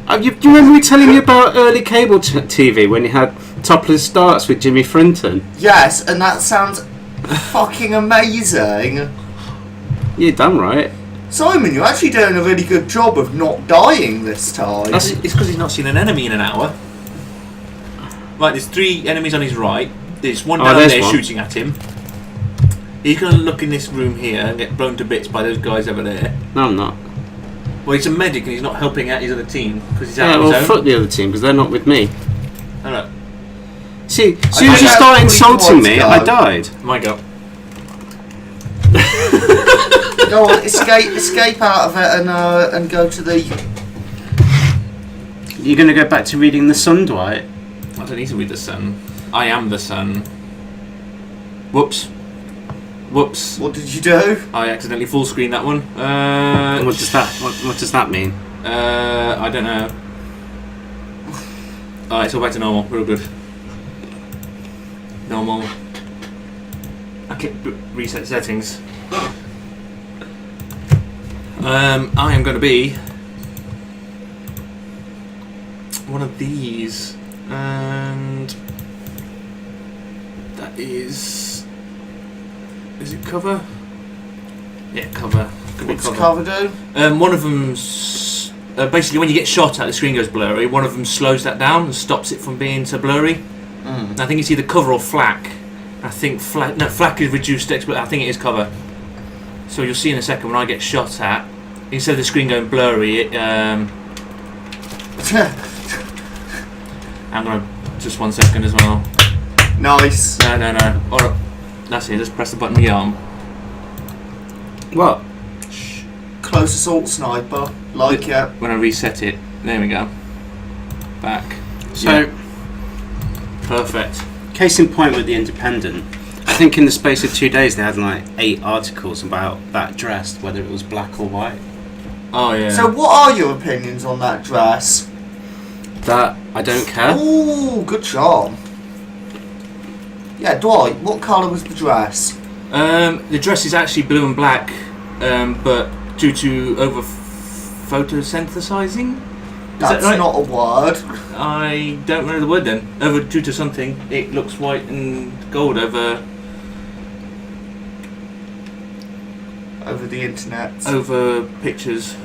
Do you remember me telling you about early cable TV when you had Topless Starts with Jimmy Frinton? Yes, and that sounds fucking amazing. You're damn right. Simon, you're actually doing a really good job of not dying this time. It's because he's not seen an enemy in an hour. Right, there's 3 enemies on his right. There's one down there shooting at him. He's going to look in this room here and get blown to bits by those guys over there. No, I'm not. Well, he's a medic and he's not helping out his other team because he's out on his own. Fuck the other team because they're not with me. Alright. See, as soon as you start insulting me, I died. My go. Go on, escape out of it and go to the... You're going to go back to reading The Sun, Dwight? I don't need to read The Sun. I am the Sun. Whoops. What did you do? I accidentally full screen that one. What does that mean? I don't know. Alright, it's all back to normal. Real good. Normal. Okay, reset settings. I am going to be one of these, and that is it cover? Yeah, cover. What's cover do? One of them's basically when you get shot at, the screen goes blurry. One of them slows that down and stops it from being so blurry. I think it's either cover or flak. I think flak is reduced, but I think it is cover. So you'll see in a second when I get shot at, instead of the screen going blurry, it, I'm gonna just 1 second as well. Nice. No. Alright, that's it. Just press the button with your arm. What? Close assault sniper. Like it. When I reset it, there we go. Back. So, perfect. Case in point with The Independent, I think in the space of 2 days they had like 8 articles about that dress, whether it was black or white. Oh yeah. So what are your opinions on that dress? That I don't care. Ooh, good job. Yeah, Dwight, what colour was the dress? The dress is actually blue and black, but due to over photosynthesizing. That's right? not a word. I don't know the word then. Due to something, it looks white and gold over the internet. Over pictures.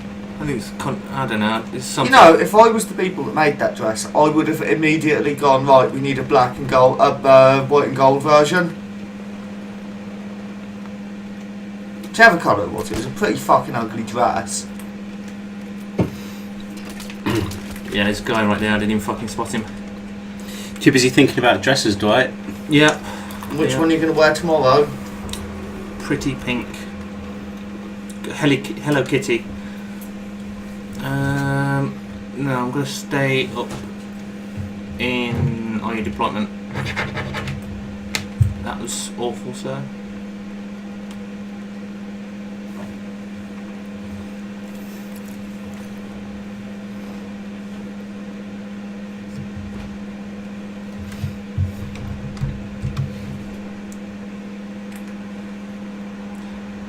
I think it's I don't know. It's something. You know, if I was the people that made that dress, I would have immediately gone, right, we need a black and gold, white and gold version. Whichever colour it was a pretty fucking ugly dress. Yeah, this guy right there, I didn't even fucking spot him. Too busy thinking about dresses, Dwight. Yeah. Which one are you going to wear tomorrow? Pretty pink. Hello Kitty. No, I'm going to stay up in IE deployment. That was awful, sir.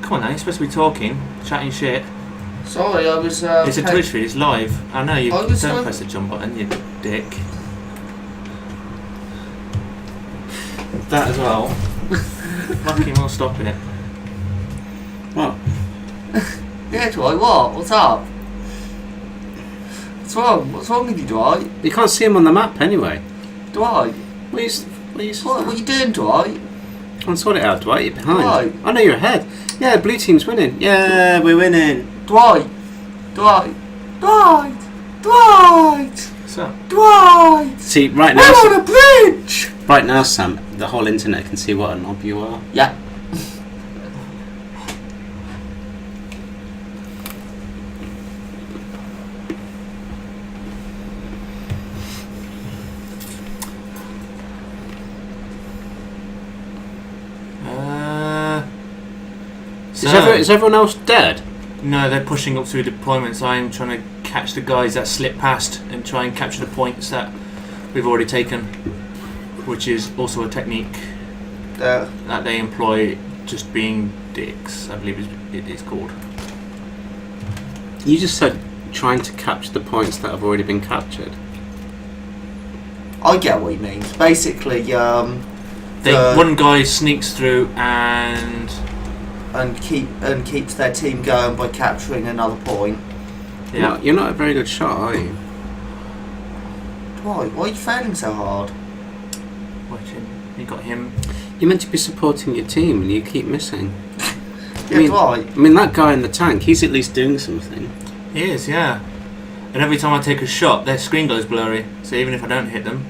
Come on now, you're supposed to be talking, chatting shit. Sorry, I was. It's a Twitch feed. It's live. I know you. I was Don't like- press the jump button, you dick. That as well. Fucking well stopping it. What? Yeah, Dwight. What? What's up? What's wrong? What's wrong with you, Dwight? You can't see him on the map anyway. Dwight. What What are you doing, Dwight? Come on, sort it out, Dwight. You're behind. Dwight. I know you're ahead. Yeah, blue team's winning. Yeah, we're winning. Dwight. Dwight. Dwight. Dwight. What's up? Dwight. See, right We're now, on a bridge. right now, Sam, the whole internet can see what a knob you are. Yeah. Is everyone else dead? No, they're pushing up through deployments. I'm trying to catch the guys that slip past and try and capture the points that we've already taken, which is also a technique that they employ, just being dicks, I believe it is called. You just said trying to capture the points that have already been captured. I get what he means. Basically, One guy sneaks through and keeps their team going by capturing another point. yeah. You're not a very good shot, are you? Why are you failing so hard? Watching. You got him. You're meant to be supporting your team, and you keep missing. Yeah, Dwight. I mean, that guy in the tank, he's at least doing something. He is, yeah. And every time I take a shot, their screen goes blurry. So even if I don't hit them,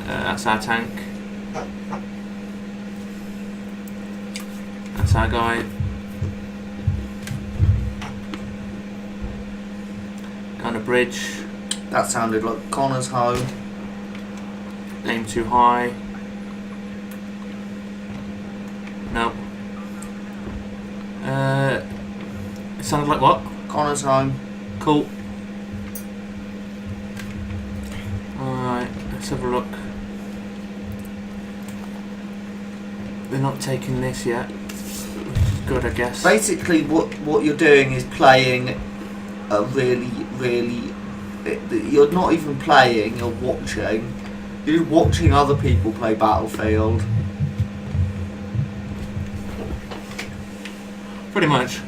that's our tank. That's our guy. Down the bridge. That sounded like Connor's home. Aim too high. No. It sounded like what? Connor's home. Cool. Alright, let's have a look. They're not taking this yet. Which is good, I guess. Basically, what you're doing is playing a really. You're not even playing. You're watching. You're watching other people play Battlefield. Pretty much.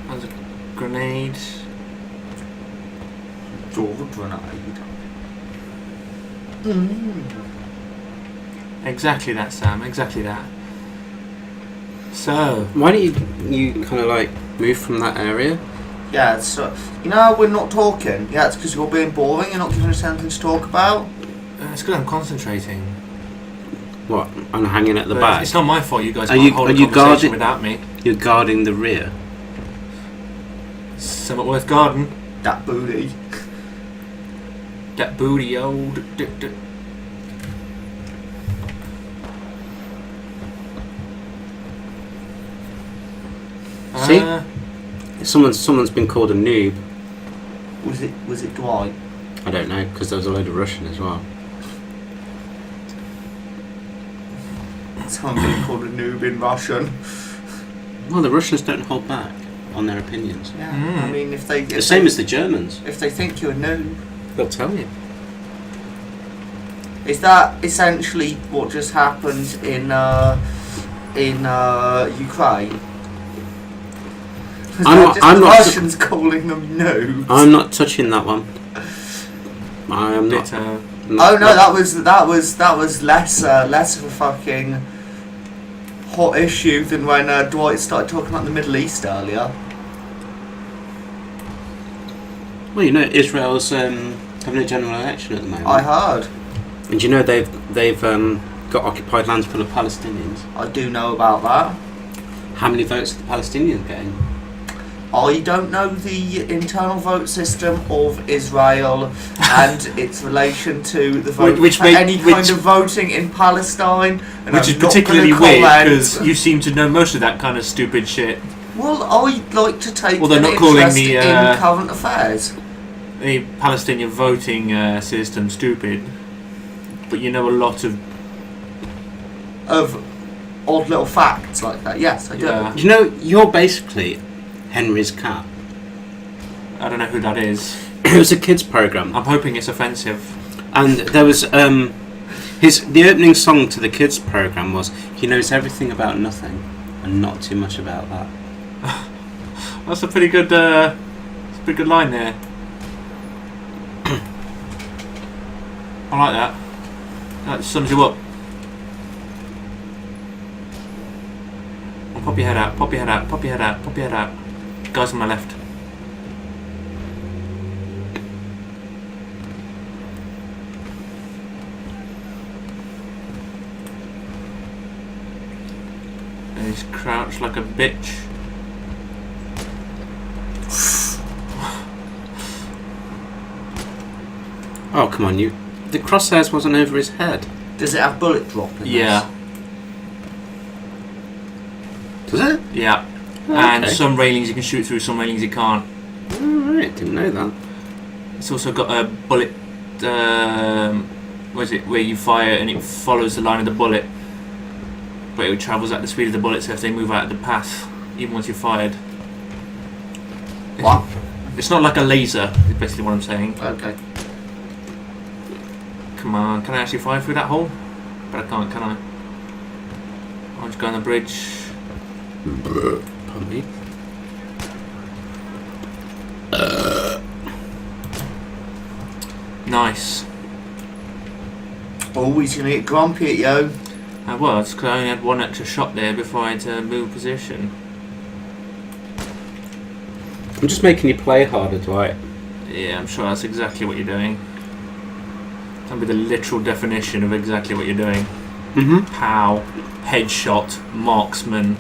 There's a grenade. Draw a grenade. Exactly that, Sam. Exactly that. So, Why don't you kind of like move from that area? Yeah, so we're not talking. Yeah, it's because you're being boring. You're not giving us anything to talk about. it's because I'm concentrating. What? I'm hanging at the But back. it's not my fault you guys Are can't you- hold are a you conversation guarding- without me. You're guarding the rear. Somewhat worth guarding. That booty. That booty, old. See? Someone's been called a noob. Was it Dwight? I don't know, because there was a load of Russian as well. Someone being called a noob in Russian. Well, the Russians don't hold back on their opinions. Yeah, Mm. I mean, The same as the Germans. if they think you're a noob, They'll tell you. is that essentially what just happened in Ukraine? Is I'm that not- just I'm not- Russians calling them noobs? I'm not touching that one. I am not. Ditto. Oh no, that was less of a fucking hot issue than when Dwight started talking about the Middle East earlier. Well, you know, Israel's having a general election at the moment. I heard. And you know they've got occupied lands full of Palestinians. I do know about that. How many votes are the Palestinians getting? I don't know the internal vote system of Israel and its relation to the vote Which for make- any which- kind of voting in Palestine. And Which I'm is not particularly gonna weird comment. because you seem to know most of that kind of stupid shit. Well, I'd like to take Well, they're an not calling interest the, in current affairs. The Palestinian voting system stupid, but you know a lot of Odd little facts like that. Yes, I do. Yeah. You know, you're basically Henry's cat. I don't know who that is. It was a kids program, I'm hoping it's offensive. and there was the opening song to the kids program was "He knows everything about nothing and not too much about that." That's a pretty good. That's a pretty good line there. I like that. That sums you up. Well, pop your head out. Pop your head out. Pop your head out. Pop your head out. Guys on my left. And he's crouched like a bitch. Oh, come on, you. The crosshairs wasn't over his head. Does it have bullet drop in Yeah. Does it? Yeah. Oh, And okay. some railings you can shoot through, some railings you can't. Alright, didn't know that. It's also got a bullet. What is it? Where you fire and it follows the line of the bullet, but it travels at the speed of the bullet. So if they move out of the path, even once you're fired, What? it's not like a laser. Is basically what I'm saying. Okay. Come on, can I actually fire through that hole? But I can't, can I? I'll just go on the bridge. Pardon me. Nice. Oh, he's gonna get grumpy at you. I was, because I only had one extra shot there before I had to move position. I'm just making you play harder, Dwight. Yeah, I'm sure that's exactly what you're doing. That'll be the literal definition of exactly what you're doing. Mm-hmm. Pow, headshot, marksman.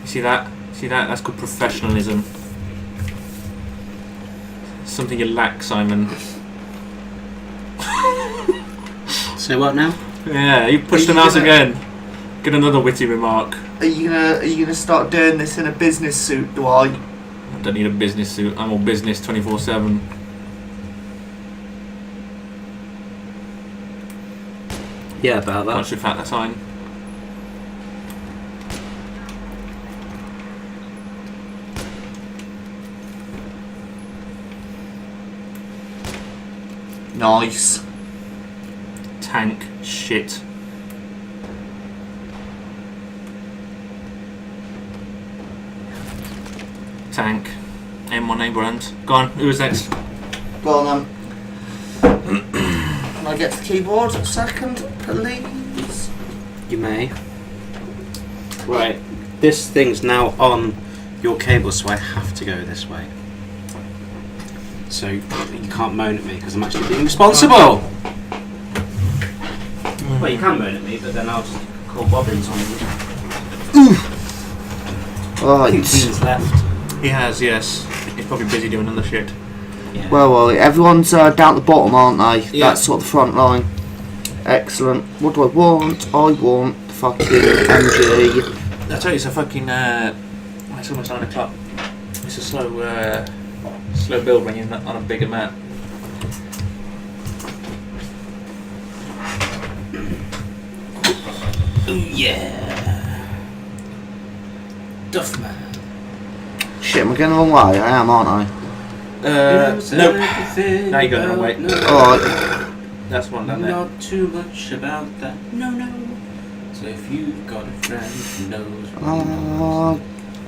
You see that? See that? That's called professionalism. Something you lack, Simon. Say what now? Yeah, you pushed the Are you mouse gonna- again. Get another witty remark. Are you gonna start doing this in a business suit, Dwight? I don't need a business suit. I'm all business 24/7. Yeah, about Once that. you've found that sign. Nice. Tank shit. Tank. M1 Abrams. Go on, who was next? Go on, Can I get to the keyboard a second, please? You may. Right. This thing's now on your cable, so I have to go this way. So you can't moan at me because I'm actually being responsible. Well, you can moan at me, but then I'll just call Bobbins on you. I think Right. Dean's left. He has, yes. He's probably busy doing other shit. Yeah. Well, everyone's down at the bottom, aren't they? Yeah. That's sort of the front line. Excellent. What do I want? I want fucking MG. I tell you, it's a fucking. It's almost 9 o'clock. It's a slow build when you're on a bigger map. Ooh, yeah. Duffman. Shit, am I going the wrong way? I am, aren't I? Nope. Now you're going the wrong way. Alright. That's one down there. Not too much about that. No. So if you've got a friend who knows.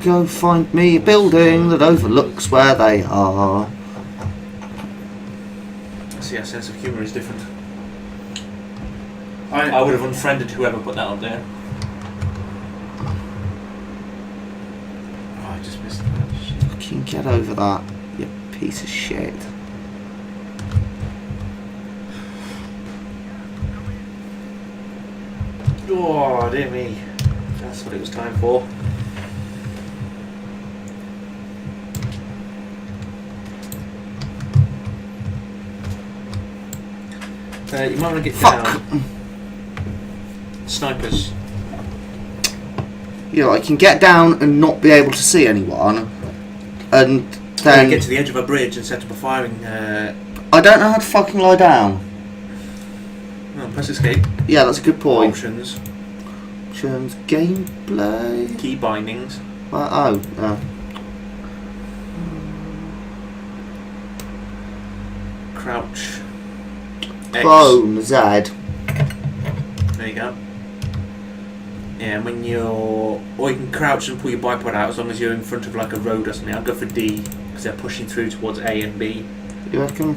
Go find me a building that overlooks where they are. See, our sense of humour is different. I would have unfriended whoever put that up there. Oh, I just missed that shit. Fucking get over that, you piece of shit. Oh, dear me. That's what it was time for. You might want to get Fuck. down. Snipers. I can get down and not be able to see anyone, and then get to the edge of a bridge and set up a firing. I don't know how to fucking lie down. Well, press escape. Yeah, that's a good point. Options. Gameplay. Key bindings. Crouch. X. Clone Z. There you go. Yeah, and when or you can crouch and pull your bipod out as long as you're in front of like a road or something. I'll go for D because they're pushing through towards A and B. You reckon?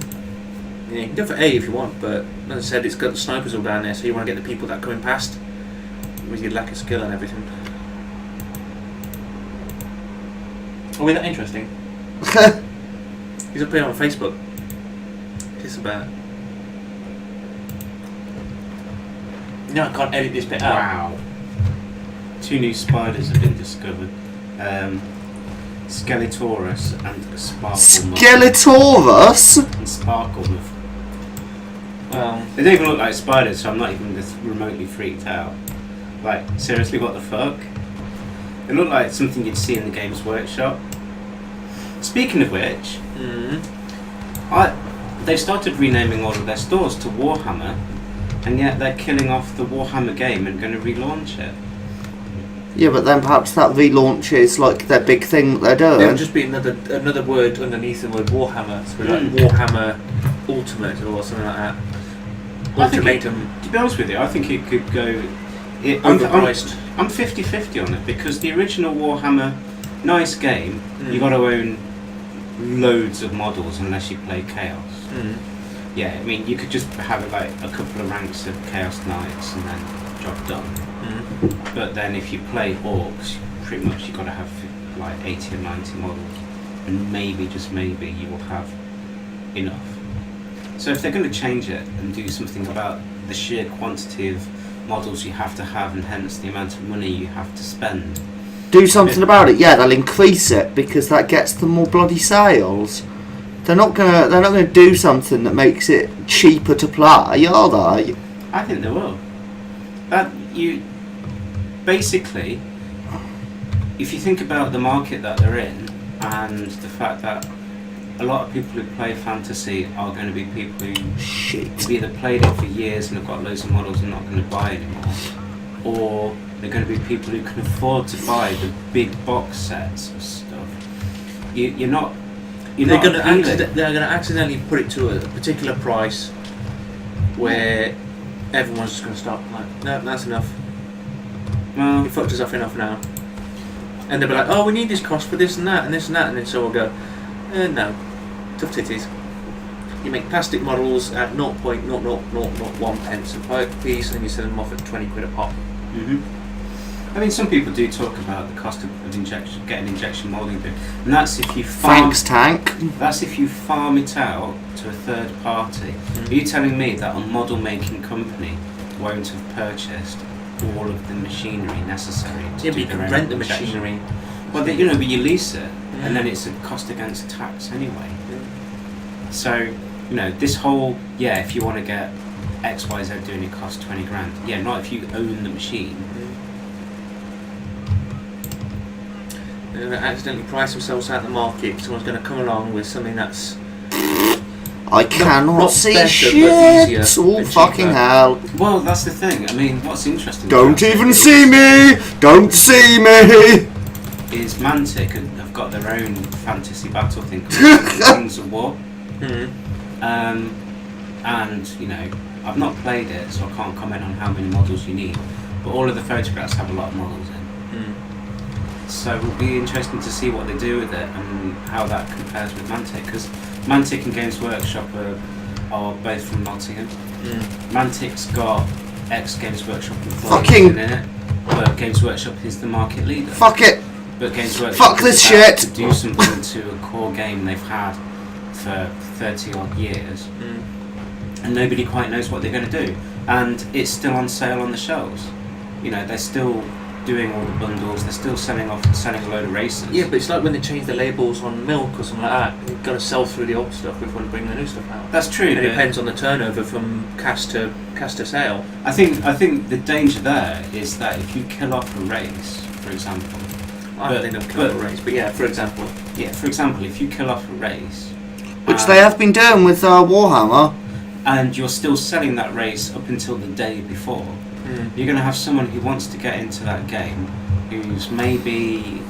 Yeah, you can go for A if you want, but as I said, it's got the snipers all down there, so you want to get the people that are coming past with your lack of skill and everything. Oh, isn't that interesting? He's up here on Facebook. It's about. No, I can't edit this bit out. Wow. 2 new spiders have been discovered. Skeletourus and Sparkle. Skeletourus? And Sparkle. Well, They don't even look like spiders, so I'm not even just remotely freaked out. Like, seriously, what the fuck? They look like something you'd see in the Games Workshop. Speaking of which, they started renaming all of their stores to Warhammer, and yet they're killing off the Warhammer game and going to relaunch it. Yeah, but then perhaps that relaunch is like their big thing that they're there doing. would just be another word underneath the word Warhammer, so like Warhammer Ultimate or something like that. Ultimatum. To be honest with you, I think it could go. Overpriced. I'm 50-50 on it because the original Warhammer, nice game. You got to own loads of models unless you play Chaos. Yeah, I mean you could just have it like a couple of ranks of Chaos Knights and then job done. But then if you play Orcs, pretty much you got to have like 80 or 90 models, and maybe just maybe you will have enough. So if they're going to change it and do something about the sheer quantity of models you have to have and hence the amount of money you have to spend, Do something about it. Yeah, they'll increase it because that gets them more bloody sales. They're not gonna do something that makes it cheaper to play, are they? I think they will. That you basically, if you think about the market that they're in and the fact that a lot of people who play fantasy are going to be people who have either played it for years and have got loads of models and not going to buy anymore, or they're going to be people who can afford to buy the big box sets of stuff. They're going to accidentally put it to a particular price where everyone's just going to stop like, no, that's enough. Well, You fucked us off enough now. And they'll be like, oh, we need this cost for this and that and this and that, and then so we'll go, no, tough titties. You make plastic models at 0.0001 pence a piece and you sell them off at 20 quid a pop. I mean, some people do talk about the cost of getting injection molding, and that's if you farm. Thanks, Tank. That's if you farm it out to a third party. Are you telling me that a model making company won't have purchased all of the machinery necessary to Yeah, do but you their can own rent the injection? machinery. Well, but you lease it, and then it's a cost against tax anyway. So, this whole if you want to get X, Y, Z doing it costs 20 grand. Yeah, not if you own the machine. They're going to accidentally price themselves out of the market. Someone's going to come along with something that's I cannot not see better, but shit. easier Oh and fucking cheaper. hell! Well, that's the thing. I mean, what's interesting? Don't about even it see me! Don't see me! Is Mantic have got their own fantasy battle thing called Wings of War. And I've not played it, so I can't comment on how many models you need. But all of the photographs have a lot of models in. So it'll be interesting to see what they do with it and how that compares with Mantic, because Mantic and Games Workshop are both from Nottingham. Mantic's got ex-Games Workshop employees in it, but Games Workshop is the market leader. Fuck it! But Games Workshop Fuck this is about shit! to do something to a core game they've had for 30 odd years, and nobody quite knows what they're going to do. And it's still on sale on the shelves. They're still doing all the bundles. They're still selling a load of races. Yeah, but it's like when they change the labels on milk or something like that. You've got to sell through the old stuff before they bring the new stuff out. That's true. And it depends on the turnover from cast to sale. I think the danger there is that if you kill off a race, for for example. I don't think I've killed off a race, but yeah, for example. Yeah, for example, if you kill off a race, Which they have been doing with Warhammer. and you're still selling that race up until the day before, you're going to have someone who wants to get into that game, who's maybe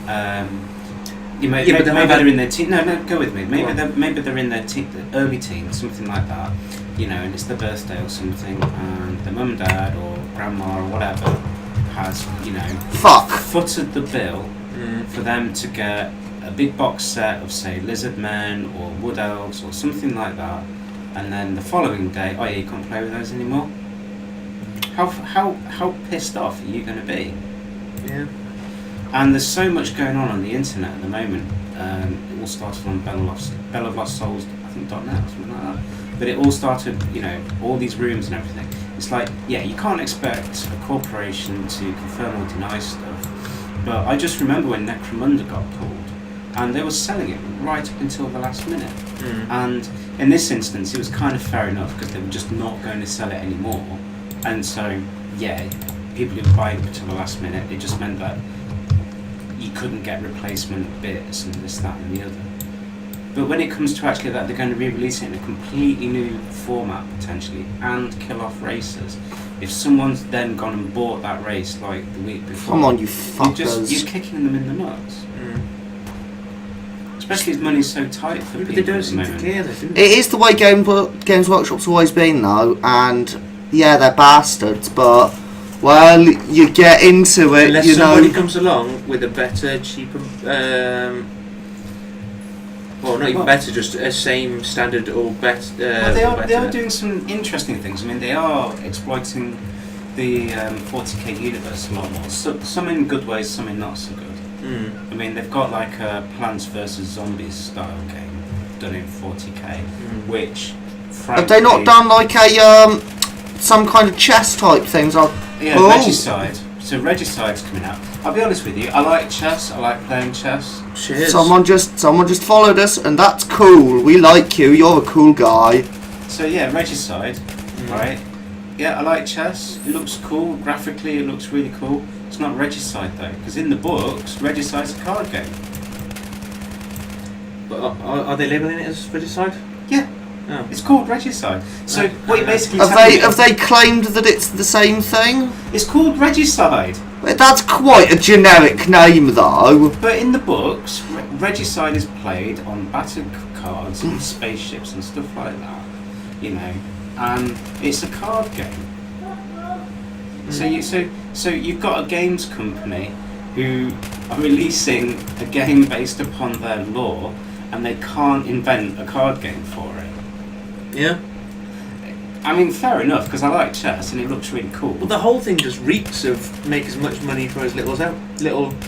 maybe they're in their teen. No, go with me. Maybe they're in their early teens, something like that. And it's their birthday or something, and their mum, dad, or grandma, or whatever has footed the bill for them to get a big box set of, say, lizard men or wood elves or something like that, and then the following day, oh yeah, you can't play with those anymore. How pissed off are you going to be? Yeah. And there's so much going on the internet at the moment. It all started on Bell of Lost Souls, I think .net or something like that. But it all started, all these rooms and everything. It's like, yeah, you can't expect a corporation to confirm or deny stuff. But I just remember when Necromunda got pulled, and they were selling it right up until the last minute. And in this instance, it was kind of fair enough because they were just not going to sell it anymore. And so, yeah, people who buy it until the last minute, it just meant that you couldn't get replacement bits and this, that, and the other. But when it comes to actually that they're going to re-release it in a completely new format potentially and kill off races, if someone's then gone and bought that race like the week before, Come on, you fuckers. you're kicking them in the nuts. Especially as money's so tight for people. They don't at the seem to moment. care, though, do It they? is the way Games Workshop's always been, though, and yeah, they're bastards, but well, you get into it, Unless somebody comes along with a better, cheaper, well, not even better, just a same standard or better. Well, they are doing some interesting things. I mean, they are exploiting the 40k universe a lot more. So, some in good ways, some in not so good. I mean, they've got like a Plants vs Zombies style game done in 40k, which frankly, have they not done like a some kind of chess type things? Yeah, Regicide. So Regicide's coming out. I'll be honest with you, I like chess. I like playing chess. Cheers. Someone just followed us, and that's cool. We like you. You're a cool guy. So yeah, Regicide, right? Yeah, I like chess. It looks cool. Graphically, it looks really cool. It's not Regicide though, because in the books, Regicide's a card game. But are they labelling it as Regicide? Yeah. Oh. It's called Regicide. So what you basically Have they claimed that it's the same thing? It's called Regicide. That's quite a generic name, though. But in the books, Regicide is played on battle cards and spaceships and stuff like that. And it's a card game. So you've got a games company who are releasing a game based upon their lore, and they can't invent a card game for it. Yeah. I mean, fair enough, because I like chess and it looks really cool. Well, the whole thing just reeks of make as much money for as little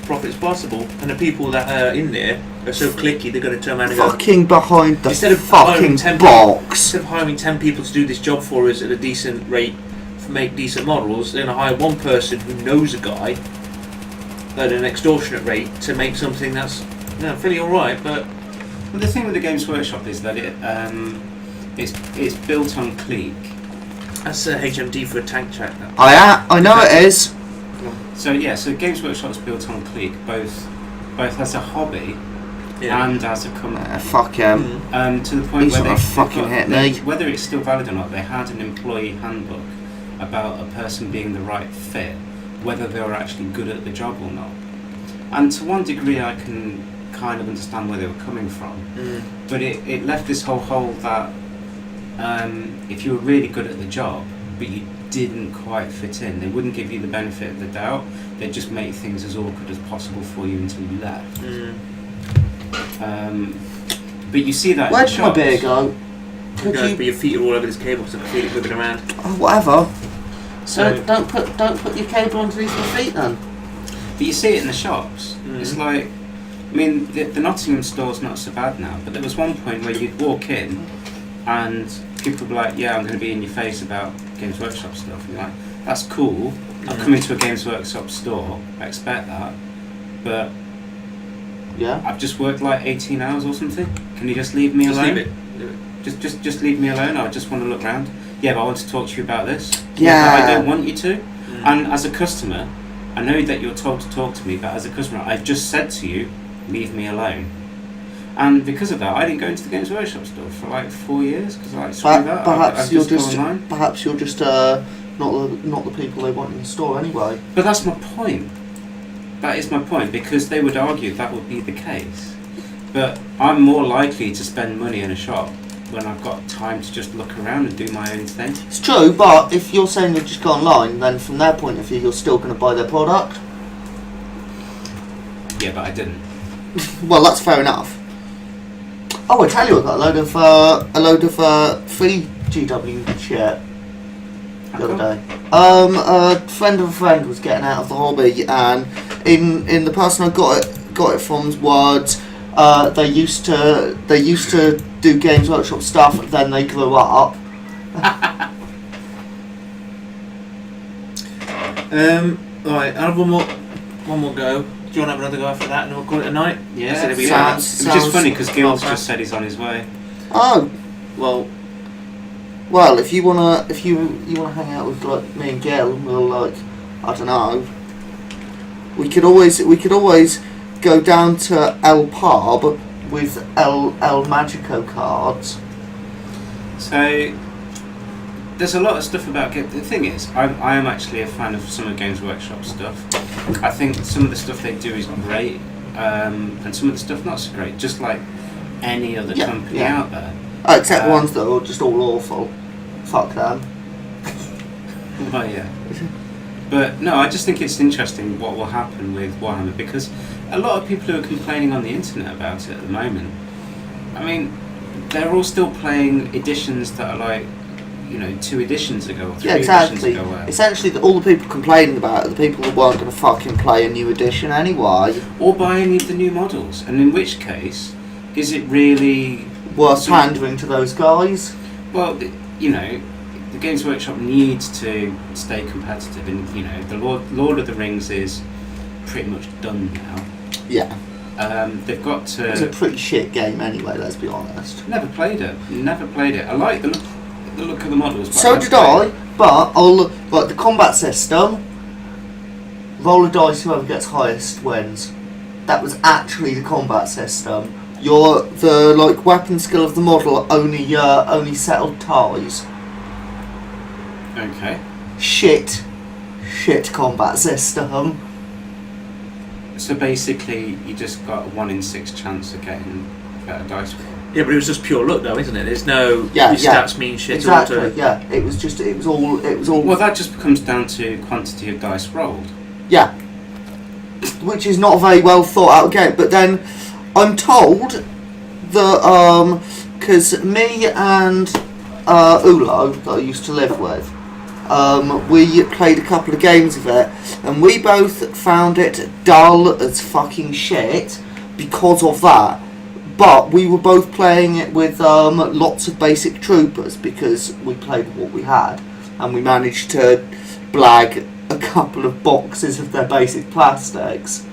profit as possible, and the people that are in there are so clicky they're going to turn around and go, Fucking behind the instead of fucking hiring 10 box. instead of hiring 10 people to do this job for us at a decent rate, to make decent models, they're going to hire one person who knows a guy at an extortionate rate to make something that's fairly alright. But well, the thing with the Games Workshop is that it's built on Clique. that's HMD for a tank track. I know it is. So Games Workshop's built on Clique, both as a hobby Yeah. and as a company. Fuck him. To the point He's where gonna fucking hit me. whether it's still valid or not, they had an employee handbook about a person being the right fit, whether they were actually good at the job or not. And to one degree, I can kind of understand where they were coming from, but it left this whole hole that if you were really good at the job, but you didn't quite fit in, they wouldn't give you the benefit of the doubt. They'd just make things as awkward as possible for you until you left. But you see that. Where'd my beer go? But your feet are all over this cable, so I can feel it moving around. Oh, whatever. So don't put your cable underneath my feet then. But you see it in the shops. It's like, I mean, the Nottingham store's not so bad now, but there was one point where you'd walk in and people would be like, yeah, I'm going to be in your face about Games Workshop stuff. And you're like, that's cool. I've come into a Games Workshop store, I expect that, but Yeah. I've just worked like 18 hours or something. Can you just leave me Just alone? leave it. Just leave me alone. I just want to look around. Yeah, but I want to talk to you about this. Yeah. but I don't want you to. And as a customer, I know that you're told to talk to me, but as a customer, I've just said to you, leave me alone. And because of that, I didn't go into the Games Workshop store for like 4 years because I screw that. Perhaps you're just online. perhaps you're just not the people they want in the store anyway. But that's my point. That is my point, because they would argue that would be the case. But I'm more likely to spend money in a shop when I've got time to just look around and do my own thing. It's true, but if you're saying you just go online, then from their point of view, you're still going to buy their product. Yeah, but I didn't. Well, that's fair enough. Oh, I tell you, I got a load of free GW shit the other day. A friend of a friend was getting out of the hobby, and in the person I got it from's words, they used to do Games Workshop stuff, then they grew up. Right, I'll have one more go. Do you want to have another go after that and we'll call it a night? Yeah, It was just funny because Gil's just said he's on his way. Oh, well, if you wanna hang out with like me and Gil, we'll like, I don't know. We could always go down to El Pub with El Magico cards. So there's a lot of stuff about the thing is, I am actually a fan of some of Games Workshop stuff. I think some of the stuff they do is great, and some of the stuff not so great, just like any other company out there. Except ones that are just all awful. Fuck them. Well, yeah. But no, I just think it's interesting what will happen with Warhammer, because a lot of people who are complaining on the internet about it at the moment, I mean, they're all still playing editions that are like, 2 editions ago or 3 editions ago. Essentially, all the people complaining about it are the people that weren't going to fucking play a new edition anyway. Or buy any of the new models, and in which case, is it really worth pandering to those guys? Well, the Games Workshop needs to stay competitive, and the Lord of the Rings is pretty much done now. Yeah. They've got to. It's a pretty shit game anyway. Let's be honest. Never played it. I like the look of the models. But So did I. But like the combat system. Roll a dice, whoever gets highest wins. That was actually the combat system. The weapon skill of the model only settled ties. Okay. Shit combat system. So basically, you just got a 1 in 6 chance of getting better dice roll. yeah, but it was just pure luck, though, isn't it? There's no Yeah, your yeah. stats mean shit. Exactly. Yeah. It was all. Well, that just comes down to quantity of dice rolled. Yeah. Which is not a very well thought out game. But then, I'm told that because me and Ulo that I used to live with, we played a couple of games of it, and we both found it dull as fucking shit because of that. But we were both playing it with lots of basic troopers because we played with what we had, and we managed to blag a couple of boxes of their basic plastics.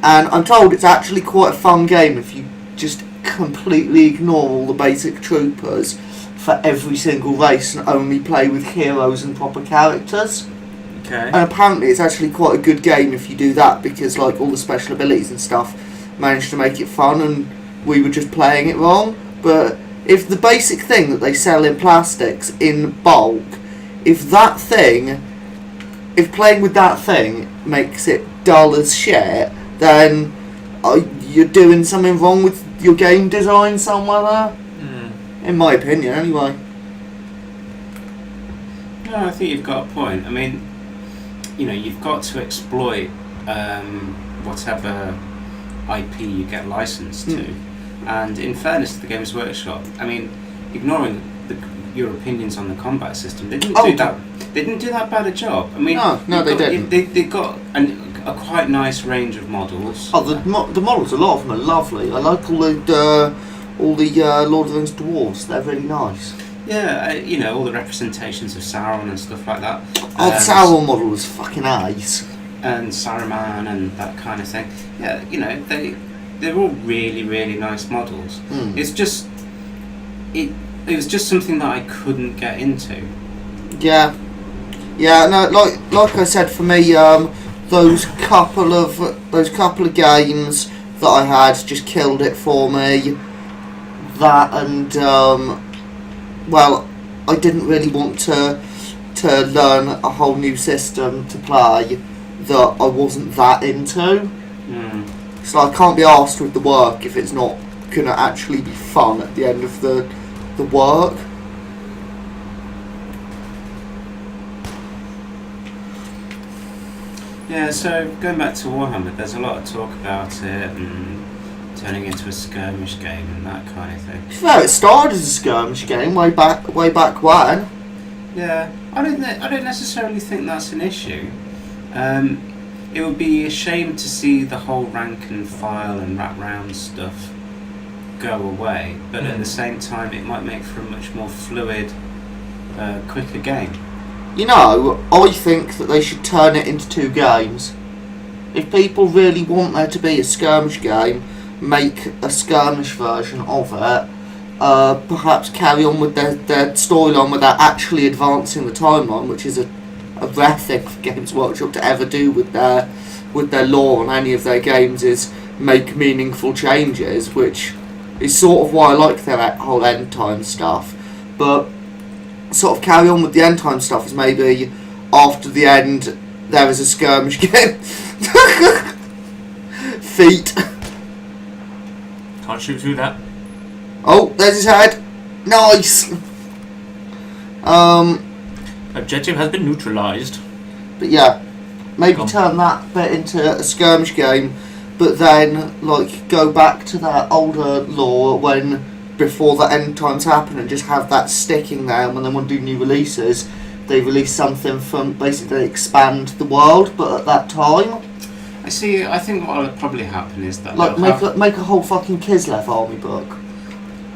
And I'm told it's actually quite a fun game if you just completely ignore all the basic troopers for every single race and only play with heroes and proper characters. Okay. And apparently it's actually quite a good game if you do that, because like all the special abilities and stuff managed to make it fun, and we were just playing it wrong. But if the basic thing that they sell in plastics in bulk, if playing with that thing makes it dull as shit, then you're doing something wrong with your game design somewhere there. In my opinion, anyway. No, I think you've got a point. I mean, you've got to exploit whatever IP you get licensed to. And in fairness to the Games Workshop, I mean, ignoring your opinions on the combat system, they didn't do that. They didn't do that bad a job. I mean, no, they didn't. They got a quite nice range of models. Oh, the models, a lot of them are lovely. I like all the Lord of the Rings dwarves. They're really nice. Yeah, all the representations of Sauron and stuff like that. Oh, the Sauron model was fucking ace. And Saruman and that kind of thing. Yeah, they're all really, really nice models. It's just it was just something that I couldn't get into. Yeah. No, like I said, for me, those couple of games that I had just killed it for me. That and well, I didn't really want to learn a whole new system to play that I wasn't that into. So I can't be asked with the work if it's not gonna actually be fun at the end of the work. Yeah, so going back to Warhammer, there's a lot of talk about it and turning into a skirmish game and that kind of thing. Well, it started as a skirmish game way back when. Yeah, I don't necessarily think that's an issue. It would be a shame to see the whole rank and file and wrap round stuff go away, but at the same time it might make for a much more fluid, quicker game. You know, I think that they should turn it into 2 games. If people really want there to be a skirmish game, make a skirmish version of it. Perhaps carry on with their storyline without actually advancing the timeline, which is a rare thing for Games Workshop to ever do with their lore on any of their games, is make meaningful changes, which is sort of why I like their whole end time stuff. But sort of carry on with the end time stuff is maybe after the end there is a skirmish game. Feet. Can't shoot through that. Oh, there's his head. Nice. Objective has been neutralised. But yeah, maybe turn that bit into a skirmish game, but then like go back to that older lore when before the end times happen and just have that sticking there. And when they want to do new releases, they release something from basically expand the world, but at that time. I think what will probably happen is that like make a whole fucking Kislev army book.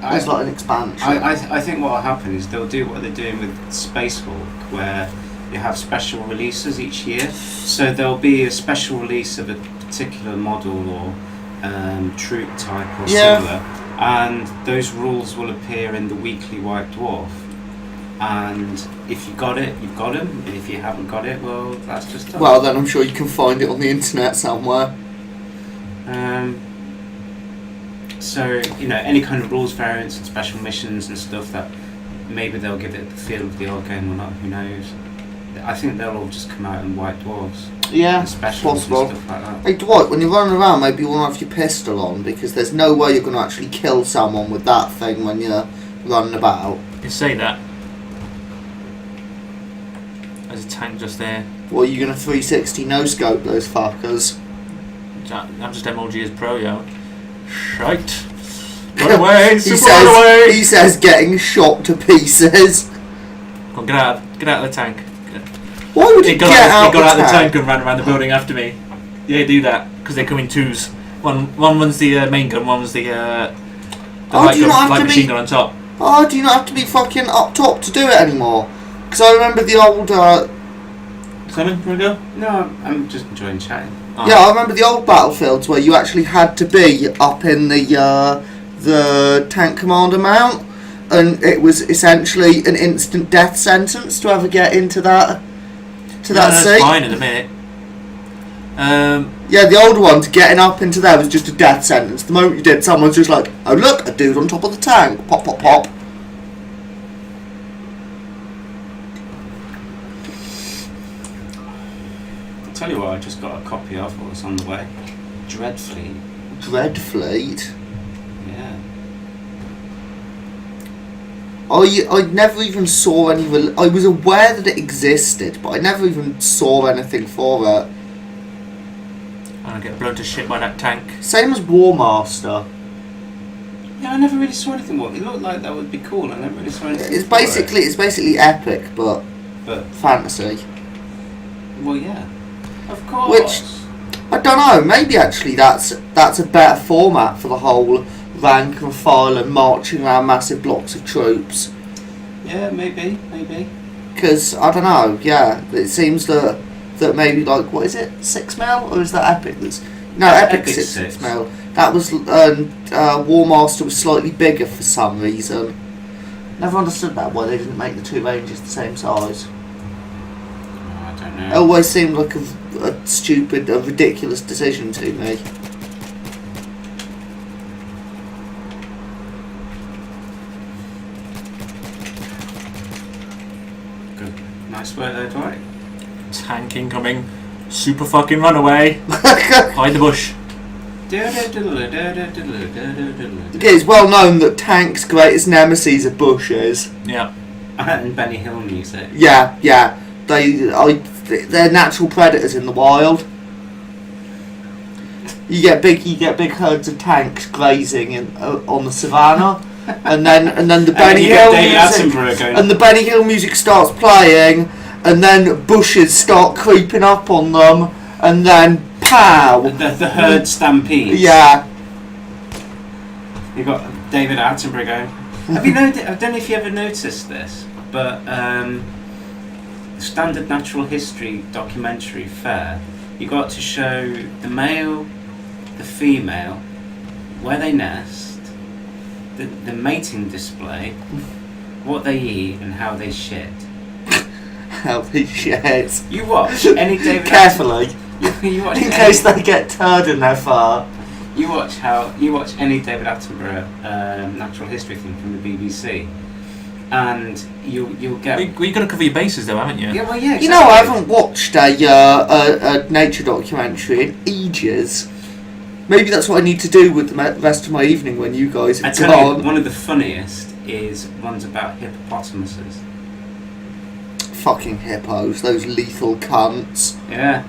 It's like an expansion. I think what will happen is they'll do what they're doing with Spacewalk, where you have special releases each year. So there'll be a special release of a particular model or troop type or similar, and those rules will appear in the weekly White Dwarf. And if you got it, you've got them. And if you haven't got it, well, that's just tough. Well, then I'm sure you can find it on the internet somewhere. So, you know, any kind of rules variants and special missions and stuff that maybe they'll give it the feel of the old game or not, who knows. I think they'll all just come out in White Dwarfs. Yeah, and specials possible. and stuff like that. Hey Dwight, when you're running around, maybe you want to have your pistol on, because there's no way you're going to actually kill someone with that thing when you're running about. You say that. There's a tank just there. Well, you're going to 360 no-scope those fuckers. I'm just MLG as pro, yo. Shite. Run away! he Run away! He says getting shot to pieces. Come on, get out of the tank. Why would he He got out of the tank and ran around the building after me. Yeah, do that, because they come in 2s. One runs the main gun, one was the light machine gun on top. Oh, do you not have to be fucking up top to do it anymore? Because I remember the old... Simon, you want to go? No, I'm just enjoying chatting. Oh. Yeah, I remember the old battlefields where you actually had to be up in the tank commander mount, and it was essentially an instant death sentence to ever get into that seat. That's fine in a minute. Yeah, the older ones, getting up into there was just a death sentence. The moment you did, someone's just like, oh look, a dude on top of the tank. Pop, pop, pop. I'll tell you what I just got a copy of what was on the way. Dreadfleet. Dreadfleet? Yeah. I never even saw any... I was aware that it existed, but I never even saw anything for it. I'm gonna get blown to shit by that tank. Same as War Master. Yeah, I never really saw anything. It looked like that would be cool. I never really saw anything. It's basically epic, but fantasy. Well, yeah, of course. Which I don't know. Maybe actually that's a better format for the whole rank and file and marching around massive blocks of troops. Yeah, maybe. Because I don't know. Yeah, it seems that maybe like what is it, 6 mil, or is that epic? Epic 6 mil. That was War Master was slightly bigger for some reason. Never understood that, why they didn't make the 2 ranges the same size. I don't It know. always seemed like a stupid, a ridiculous decision to me. Good. Nice work there, Dwight. Tank incoming. Super fucking runaway. Hide the bush. It's well known that Tank's greatest nemesis are bushes. Yeah. And Benny Hill music. Yeah, yeah. They're natural predators in the wild. You get big herds of tanks grazing on the savannah, and then the Benny Hill music, and the Benny Hill music starts playing, and then bushes start creeping up on them, and then pow! The herd stampede. Yeah. You got David Attenborough going. Have you noticed? I don't know if you ever noticed this, but standard natural history documentary fair, you got to show the male, the female, where they nest, the mating display, what they eat, and how they shit. How they shit. You watch any David Carefully. You watch In case they get turd in their fur. You watch any David Attenborough natural history thing from the BBC, and you'll get. You've got to cover your bases though, haven't you? Yeah, well, yeah. Exactly. You know, I haven't watched a nature documentary in ages. Maybe that's what I need to do with the rest of my evening when you guys I have tell gone. you, one of the funniest is ones about hippopotamuses. Fucking hippos, those lethal cunts. Yeah.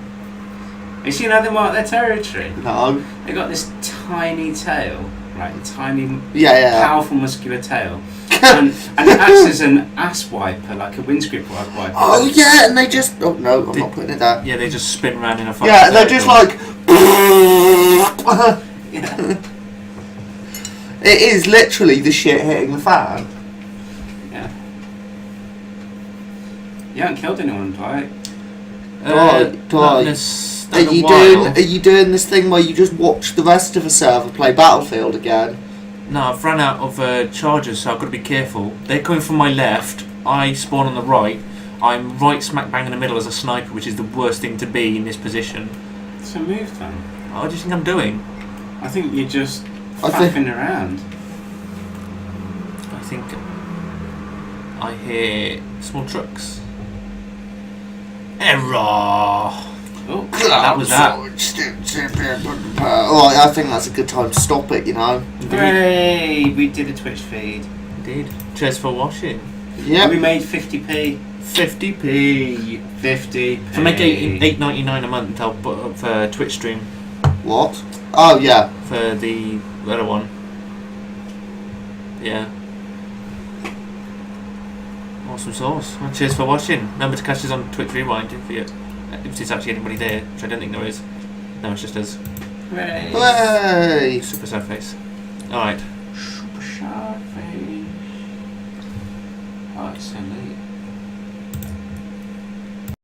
You seen how they mark their territory? No. They got this tiny tail, right? Tiny, Yeah. powerful, muscular tail, and it acts as an ass wiper, like a windscreen wiper. Oh yeah, and they just. Oh no, I'm not putting it there. Yeah, they just spin around in a fucking Yeah, they're just circle. like. Yeah. It is literally the shit hitting the fan. Yeah. You haven't killed anyone, Dwight. Dwight. Not Are in a you while. doing this thing where you just watch the rest of a server play Battlefield again? No, I've run out of charges, so I've got to be careful. They're coming from my left. I spawn on the right. I'm right smack bang in the middle as a sniper, which is the worst thing to be in this position. So move then. What do you think I'm doing? I think you're just I think- faffing around. I think I hear small trucks. Error! Oh, That was that. Oh, I think that's a good time to stop it, you know. hooray! We did a Twitch feed. Indeed. Cheers for watching. Yep. We made 50p. 50p. 50. If I make $8.99 a month, I'll put up a Twitch stream What? Oh, yeah. for the other one. Yeah. Awesome sauce. Well, cheers for watching. Remember to catch us on Twitch Rewind if there's actually anybody there, which I don't think there is. No, it's just us. Hooray! Hey! Super sad face. Alright. Super sharp face. Oh, it's so late.